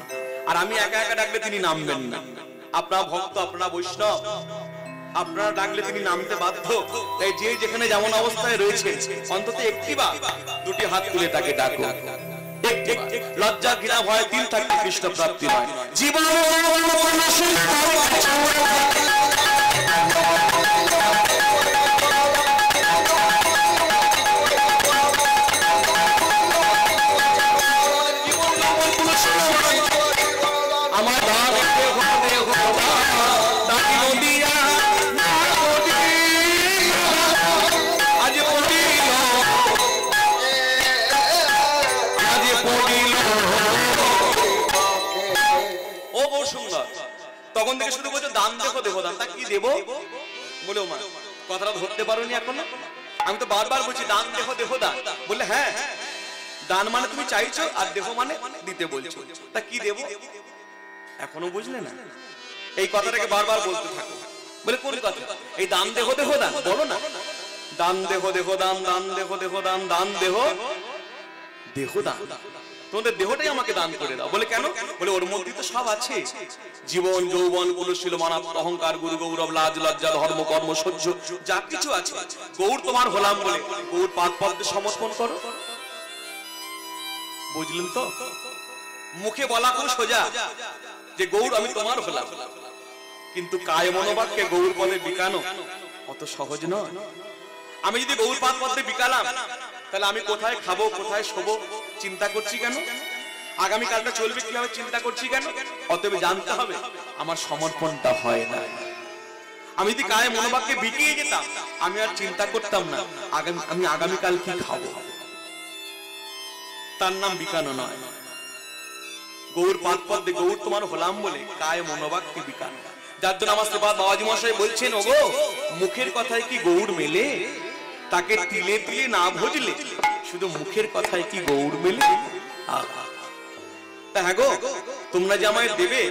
আর আমি একা একা ডাকলে তিনি নামবেন না। আপনার ভক্ত, আপনার বৈষ্ণব, আপনারা ডাকলে তিনি নামতে বাধ্য। তাই যে যেখানে যেমন অবস্থায় রয়েছে অন্তত একটিবার দুটি হাত তুলে তাকে ডাকো। লজ্জা, ঘৃণা, ভয় তিল থাকতে কৃষ্ণ প্রাপ্তি নয়। জীবন আমার তখন থেকে শুধু বলছো দান দেখো, দেখো দান। তা কি দেবো? বলে ও মা, কথাটা ধরতে পারোনি এখনো? আমি তো বারবার বলছি দান দেখো, দেখো দান। বললে হ্যাঁ, দান মানে তুমি চাইছো, আর দেখো মানে দিতে বলছো। তা কি দেবো এখনো বুঝলে না? এই কথাটাকে বারবার বলতে থাকো। বলে কোন কথা? এই দান দেখো, দেখো দান বলো না। দান দেহ দেহ দান, দান দেহ দেহ দান, দান দেহ দেহ দান, তোমাদের দেহটাই আমাকে দান করে দাও। বলে কেন? বলে ওর মধ্যে তো সব আছে, জীবন যৌবন কুলশীল মানব অহংকার গুরু গৌরব লাজ লজ্জা ধর্ম কর্ম সহ্য যা কিছু আছে, গৌর তোমার হলাম বলে গৌর পাদ পদ্মে সমর্পণ করো। বুঝলেন তো? মুখে বলা খুব সোজা যে গৌর আমি তোমার হলাম, কিন্তু কায় মনোবাক্যে গৌর পদে বিকানো অত সহজ নয়। আমি যদি গৌর পাদ পদ্মে বিকালাম, তাহলে আমি কোথায় খাবো, কোথায় শোবো চিন্তা করছি কেন? আগামীকালটা চলবে কিভাবে চিন্তা করছি কেন? অতএব জানতে হবে আমার সমর্পণটা হয় না। আমি যদি কায় মনোবাক্যে বিকিয়ে যেতাম, আমি আর চিন্তা করতাম না আমি আগামীকাল কি খাবো। তার নাম বিকানো নয়। গৌর পাদ পদ্মে গৌর তোমার হলাম বলে কায় মনোবাক্যে বিকানো। যার জন্য আমার শ্রীপাদ বাবাজি মশাই বলছেন, ওগো মুখের কথায় কি গৌর মেলে? তাকে তিলে তিলে না ভজলে শুধু মুখের কথায় কি গৌর মেলে? হ্যাঁ গো, তোমরা যে আমায় দেবে,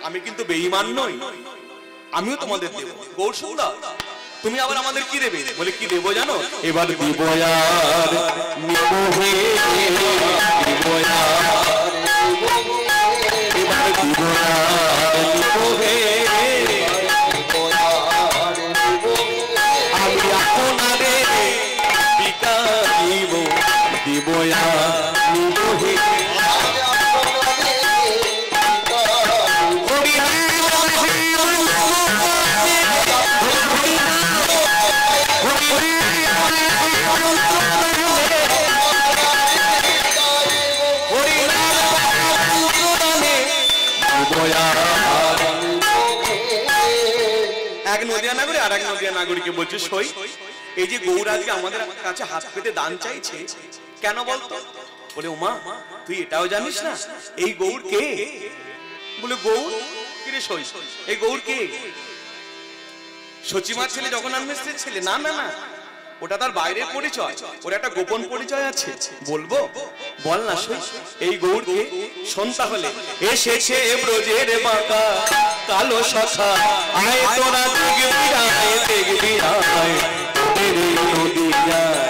আমি কিন্তু বেঈমান নই, আমিও তোমাদের দেব। গৌর সুন্দর, তুমি আবার আমাদের কি দেবে? বলে কি দেবো জানো? এবার দিব আর নিব হে, দিব আর এবার দিব আর নিব হে, আমি আপনারে বিকারিব, দিব আর নিব হে। এক নদিয়া নাগরী আর এক নদিয়া নাগরীকে বলছে, সই এই যে গৌর আজকে আমাদের কাছে হাত পেতে দান চাইছে কেন বলতো? বলে ওমা তুই এটাও জানিস না এই গৌর কে? বলে গৌর কিরে সই, এই গৌর কে? সচিমার ছেলে, জগন্নাথ মিশ্রের ছেলে? না না না, ওটা তার বাইরের পরিচয়, ওর একটা গোপন পরিচয় আছে। বলবো? বল না সই, এই গৌরকে শোন তাহলে। এসেছে ব্রজের বাঁকা কালো শাখা, আয় তোরা দেখবি আয়, দেখবি আয় তোদের নদিয়ায়।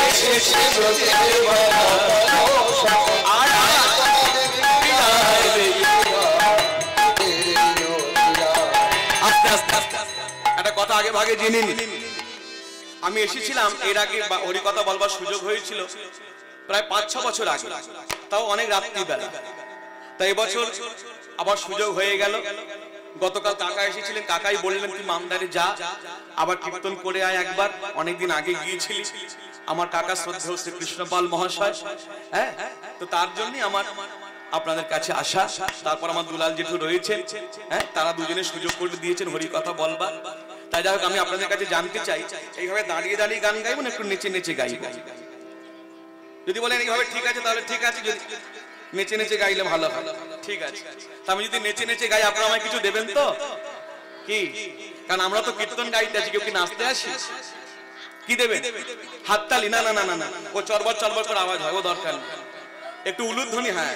এসেছে ব্রজের বাঁকা কালো শাখা, আয় আয় দেখবি আয়, দেখবি আস্তে আস্তে আস্তে একটা কথা আগে ভাগে জেনে নি। আমি এসেছিলাম এর আগে, ওরই কথা বলবার সুযোগ হয়েছিল প্রায় 5-6 বছর আগে, তাও অনেক রাত্রিবেলা। তাই এবছর আবার সুযোগ হয়ে গেল। গতকাল কাকা এসেছিলেন, কাকাই বললেন তুই মামদারে যা, আবার কীর্তন করে আয় একবার। অনেকদিন আগে গিয়েছিলি, আমার কাকা শ্রদ্ধেয় শ্রী কৃষ্ণপাল মহাশয়, হ্যাঁ, তো তার জন্যই আমার আপনাদের কাছে আসা। তারপর আমার দুলাল জেঠু রয়েছেন, হ্যাঁ, তারা দুজনে সুযোগ করে দিয়েছেন হরি কথা বলবার। তাই যাই হোক, আমি আপনাদের কাছে জানতে চাই, এইভাবে দাঁড়িয়ে দাঁড়িয়ে গান গাইব না একটু নেচে নেচে গাইব? যদি বলেন এইভাবে ঠিক আছে তাহলে ঠিক আছে, যদি নেচে নেচে গাইলে ভালো হয় ঠিক আছে। তা আমি যদি নেচে নেচে গাই আপনারা আমায় কিছু দেবেন তো? কি? কারণ আমরা তো কীর্তন গাইতে আছি, কেউ কি নাচতে আসি? কি দেবেন? হাততালি? না না না না না, ও চরবর চরবর করে আওয়াজ হয়, ও দরকার নেই। একটু উলুধ্বনি, হ্যাঁ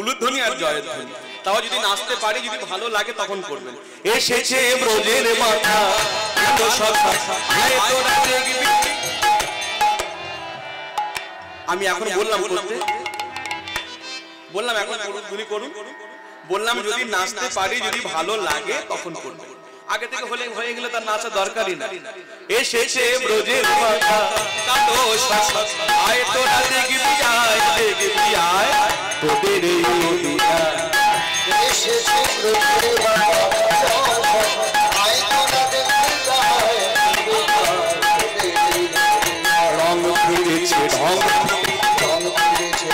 উলুধ্বনি আর জয়ের ধ্বনি। তাও যদি নাচতে পারি, যদি ভালো লাগে তখন করবেন। এসেছে ব্রজের মাথা কালো শাখা, আয় তোরা দেখবি। আমি এখন বললাম করতে, বললাম এখন উলুধ্বনি করুন, বললাম যদি নাচতে পারি, যদি ভালো লাগে তখন করবেন। আগে থেকে হয়ে গেলে তার নাচা দরকারই না। এসেছে ব্রজের মাথা কালো শাখা, আয় তোরা দেখবি আয়, দেখবি আয় তোদের এই নদিয়ায়। এসেছে ব্রজের মাথা কালো শাখা, আয় তোরা দেখবি আয়, রং ফিরেছে ঢং, রং ফিরেছে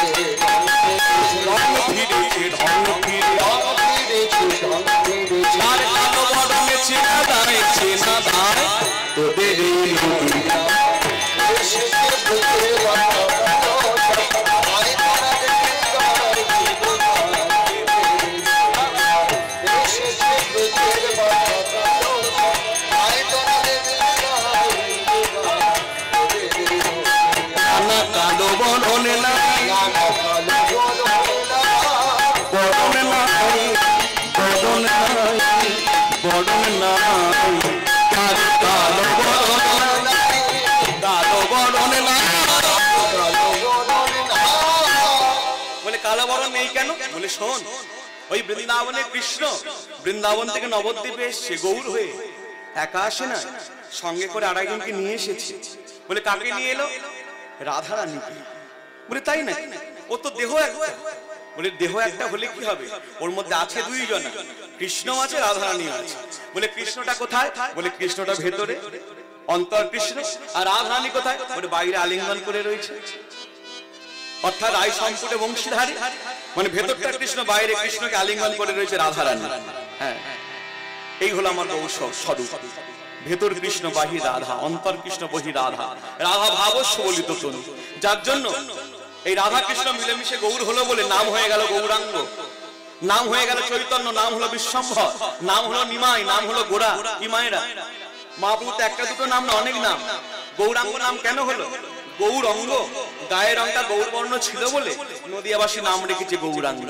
রং ফিরেছে ঢং ফিরে, রং ফিরেছে ঢং ফিরেছে, আর কালো বরণে চেনা দায়, চেনা দায় তোদের এই নদিয়ায়। এসেছে ব্রজের মাথা কালো শাখা, আয় তোরা দেখবি আয়, এসেছে ব্রজের মাথা কালো শাখা, আয় তোরা দেখবি আয়, নানা কালো বরণে নাই, নানা কালো বরণে নাই, বরণ নাই, বরণ নাই, কালো বরণ নাই, নেই কেন? বলে শোন, ওই বৃন্দাবনে কৃষ্ণ বৃন্দাবন থেকে নবদ্বীপে এসছে গৌর হয়ে, একা আসে না, সঙ্গে করে আরেকজনকে নিয়ে এসেছে। বলে কাকে নিয়ে এলো? রাধারানীকে। বলে তাই না? ও তো দেহ একটা। বলে দেহ একটা হলে কি হবে? ওর মধ্যে আছে দুইজন, কৃষ্ণ আছে, রাধারানী আছে। বলে কৃষ্ণটা কোথায়? বলে কৃষ্ণটা ভেতরে, অন্তর কৃষ্ণ। আর রাধারানী কোথায়? বলে বাইরে আলিঙ্গন করে রয়েছে। অর্থাৎ আই সম্পুটে বংশীধারী, মানে ভেতরটা কৃষ্ণ, বাইরে কৃষ্ণকে আলিঙ্গন করে রয়েছে রাধারানী। হ্যাঁ, এই হলো আমার গৌর স্বরূপ। ভেতর কৃষ্ণ, বাহির রাধা, অন্তর কৃষ্ণ, বহি রাধা, রাধা ভাবস্য বলিত তনু। যার জন্য এই রাধা কৃষ্ণ মিলেমিশে গৌর হলো বলে নাম হয়ে গেল গৌরাঙ্গ, নাম হয়ে গেল চৈতন্য, নাম হলো বিশ্বম্ভর, নাম হলো নিমাই, নাম হলো গোরা। কি মায়েরা, মহাপ্রভু একটা দুটো নাম না, অনেক নাম। গৌরাঙ্গ নাম কেন হলো? গৌরঙ্গ, গায়ের রংটা গৌরবর্ণ ছিল বলে নদিয়াবাসী নাম রেখেছে গৌরাঙ্গ।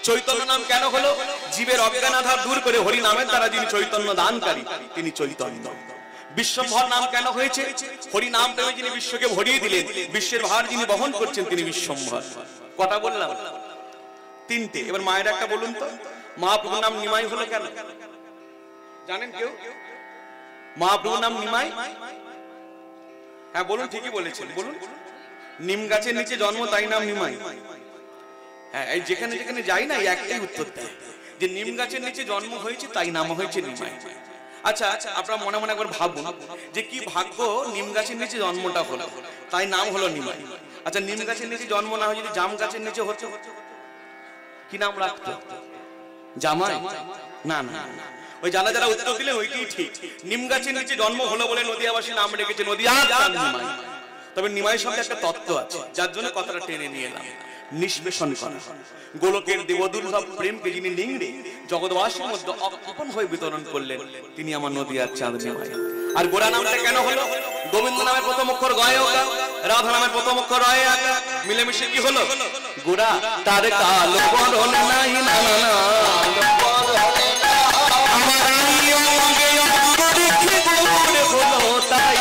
চৈতন্য নাম কেন হলো? জীবের অজ্ঞানাধার দূর করে হরি নামের দ্বারা যিনি চৈতন্য দানকারী, তিনি চৈতন্য। বিশ্বম্ভর নাম কেন হয়েছে? হরি নাম প্রেমে যিনি বিশ্বকে ভরিয়ে দিলেন, বিশ্বের ভার যিনি বহন করছেন, তিনি বিশ্বম্ভর। কটা বললাম? তিনটে। এবার মায়ের একটা বলুন তো, মহাপ্রভুর নাম নিমাই হলো কেন? জানেন কেউ? মহাপ্রভুর নাম নিমাই, হ্যাঁ বলুন, ঠিকই বলেছেন, বলুন। নিম গাছের নিচে জন্ম, তাই নাম নিমাই। হ্যাঁ, এই যেখানে যেখানে যাই না, এই একটাই উত্তর দেয় যে নিম গাছের নিচে জন্ম হয়েছে, তাই নাম হয়েছে নিমাই। আচ্ছা, আপনারা মনে মনে একবার ভাবুন যে কি ভাগ্য নিম গাছের নিচে জন্মটা হলো, তাই নাম হলো নিমাই। আচ্ছা, নিম গাছের নিচে জন্ম না হয় যদি জাম গাছের নিচে হতো, কি নাম রাখতো? জামাই? না না, ওই যারা যারা উত্তর দিলেন ওইটাই ঠিক। নিম গাছের নিচে জন্ম হলো বলে নদিয়াবাসী নাম রেখেছে নদিয়া নিমাই। তবে নিমাই সঙ্গে একটা তত্ত্ব আছে, যার জন্য কথাটা টেনে নিয়ে এলাম। নিষ্পেষণ করা, গোলকের দেবদুর্লভ প্রেমকে যিনি নিংড়ে জগৎবাসীর মধ্যে অকপন হয়ে বিতরণ করলেন, তিনি আমার নদিয়ার চাঁদ নিমাই। আর গোরা নামটা কেন হলো? গোবিন্দ নামের প্রথম অক্ষর গয়ে ওকা, রাধা নামের প্রথম অক্ষর রয়ে আকা, মিলেমিশে কি হলো? গোরা। তার কালো বরণ নাই না না না, আমার অঙ্গে অঙ্গ দেখে গোরে হলো তাই,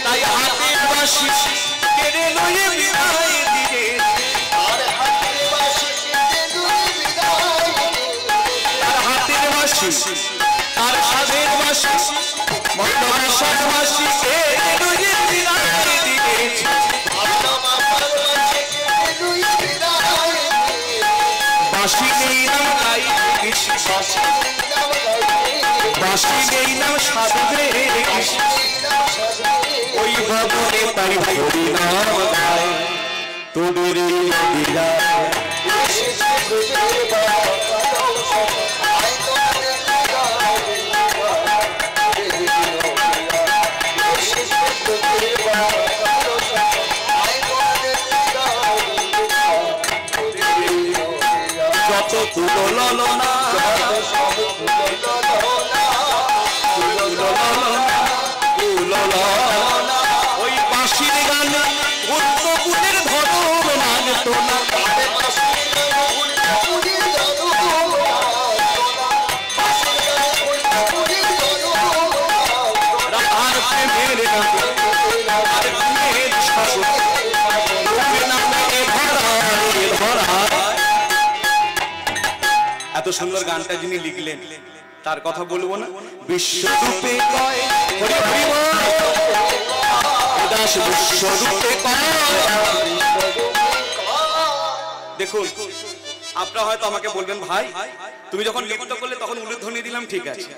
তাই হাতের বাঁশি কেড়ে লয়ে বিদায় দিলে, তার হাতের বাঁশি তার সাধের বাঁশি মন্ডবাসার বাঁশি কেড়ে লয়ে বিদায় দিয়েছে। বাঁশি নেই নাম গাই কৃষ্ণ, বাঁশি নেই নাম সাধুদের কৃষ্ণ, ওই ভবনে তাই হরি নাম গায় তোদের নদীরা। যত কুললনা ওই বাঁশির গানে উত্তপুরের ধরম লাগতো না, রাধার প্রেমের এত সুন্দর গানটা যিনি লিখলেন তার কথা বলবো না? বিশ্বরূপে কয় হরি হরি দাস, বিশ্বরূপে কয়। দেখুন, আপনারা হয়তো আমাকে বলবেন ভাই তুমি যখন লিপ্ত করলে তখন উলুধ্বনি দিলাম, ঠিক আছে,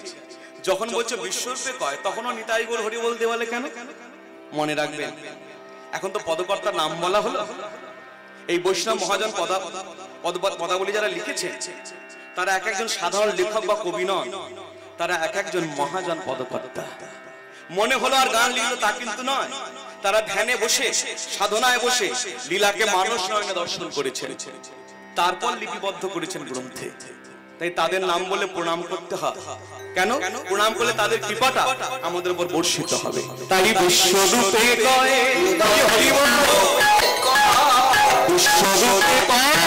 যখন বলছে বিশ্বরূপে কয় তখনও নিতাই গৌর হরি বল দেওয়ালে কেন? মনে রাখবেন, এখন তো পদকর্তার নাম বলা হলো। এই বৈষ্ণব মহাজন পদাবলী যারা লিখেছে তারা এক একজন সাধারণ লেখক বা কবি নন, তারা এক একজন মহাজন পদকর্তা। মনে হলো আর গান লিখলো তা কিন্তু নয়, তারা ধ্যানে বসে সাধনায় বসে লীলাকে মানুষ নয়নে দর্শন করেছেন, তারপর লিপিবদ্ধ করেছেন গ্রন্থে। তাই তাদের নাম বলে প্রণাম করতে হয়। কেন? প্রণাম করলে তাদের কৃপাটা আমাদের উপর বর্ষিত হবে। তাই বিশ্বরূপে কয় হরি বল, বিশ্বরূপে কয়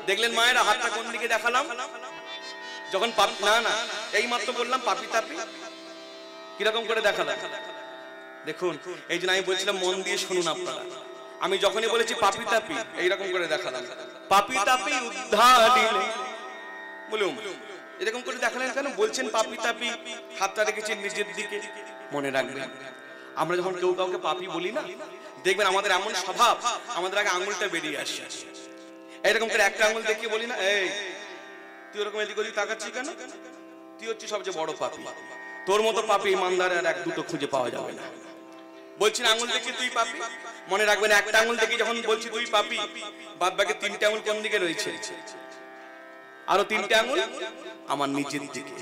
দেখলেন মায়েরা হাতটা কোন দিকে দেখালাম যখন না এই মাত্র বললাম পাপি তাপি কিরকম করে দেখালাম দেখুন। এই জন্য আমি বলছিলাম মন দিয়ে শুনুন আপনারা, আমি যখনই বলেছি পাপি তাপি এইরকম করে দেখালাম, পাপি তাপি উদ্ধারিলে বলুন এরকম করে দেখালেন কেন? বলছেন পাপি তাপি, হাতটা রেখেছেন নিজের দিকে। মনে রাখবেন আমরা যখন কেউ কাউকে পাপি বলি না, দেখবেন আমাদের এমন স্বভাব আমাদের আগে আঙুলটা বেরিয়ে আসে, এরকম করে একটা আঙুল দেখিয়ে বলি না, এই তুই ওরকম এদিক ওদিক তাকাচ্ছিস কেন? তুই হচ্ছিস সবচেয়ে বড় পাপী, তোর মতো পাপী ইমানদার আর এক দুটো খুঁজে পাওয়া যাবে না। বলছি না আঙুল দেখি তুই পাপী, মনে রাখবেন একটা আঙুল দেখি যখন বলছি তুই পাপী, বাদ বাকি তিনটে আঙুল কোন দিকে রয়েছে? আরো তিনটে আঙুল আমার নিজের দিকে।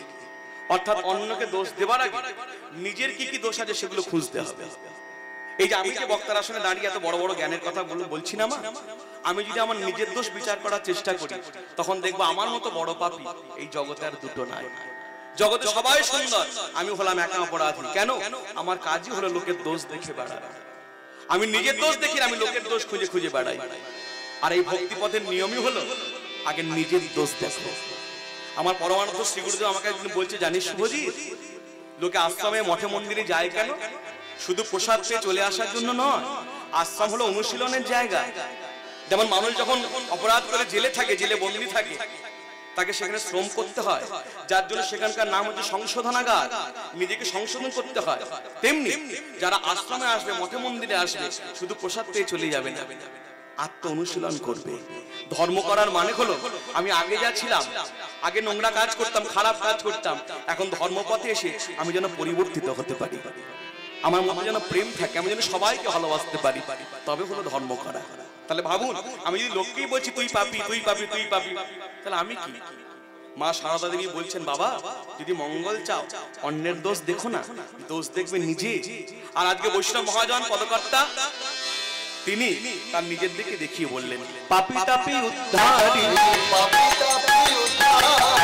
অর্থাৎ অন্যকে দোষ দেবার আগে নিজের কি কি দোষ আছে সেগুলো খুঁজতে হবে। এই যে আমি যে বক্তার আসনে দাঁড়িয়ে এত বড় বড় জ্ঞানের কথা বলছি না মা, আমি যদি আমার নিজের দোষ বিচার করার চেষ্টা করি তখন দেখবো আমার মতো বড় পাপী এই জগতে আর দুটো নাই। জগতে সবাই সুন্দর, আমি হলাম একা অপরাধী। কেন? আমার কাজই হলো লোকের দোষ দেখে বেড়ানো। আমি নিজের দোষ দেখি, আমি লোকের দোষ খুঁজে খুঁজে বেড়াই। আর এই ভক্তি পথের নিয়মই হলো আগে নিজের দোষ দেখো। আমার পরমানন্দ শ্রী গুরুদেব আমাকে একদিন বলছে, জানিস শুভজিৎ, লোকে আশ্রমে মঠে মন্দিরে যায় কেন? শুধু প্রসাদ পেয়ে চলে আসার জন্য নয়, আশ্রম হলো অনুশীলনের জায়গা। যেমন মানুষ যখন অপরাধ করে জেলে থাকে, জেলে বন্দী থাকে, তাকে সেখানে শ্রম করতে হয়, যার জন্য সেখানকার নাম হচ্ছে সংশোধনাগার, নিজেকে সংশোধন করতে হয়। তেমনি যারা আশ্রমে আসবে, মঠে মন্দিরে আসবে, শুধু প্রসাদ পেয়ে চলে যাবে না, আত্ম অনুশীলন করবে। ধর্ম করার মানে হলো আমি আগে যা ছিলাম, আগে নোংরা কাজ করতাম, খারাপ কাজ করতাম, এখন ধর্মপথে এসে আমি যেন পরিবর্তিত হতে পারি, আমার মধ্যে যেন প্রেম থাকে, আমি যেন সবাইকে ভালোবাসতে পারি, তবে হলো ধর্ম করা। তাহলে ভাবুন, আমি যদি লোককেই বলছি তুই পাপী, তুই পাপী, তুই পাপী, তাহলে আমি কি? মা সারদা দেবী বলছেন, বাবা যদি মঙ্গল চাও অন্যের দোষ দেখো না, দোষ দেখবে নিজে। আর আজকে বৈষ্ণব মহাজন পদকর্তা তিনি তার নিজের দিকে দেখিয়ে বললেন, পাপী তাপী উদ্ধারি, পাপী তাপী উদ্ধারি।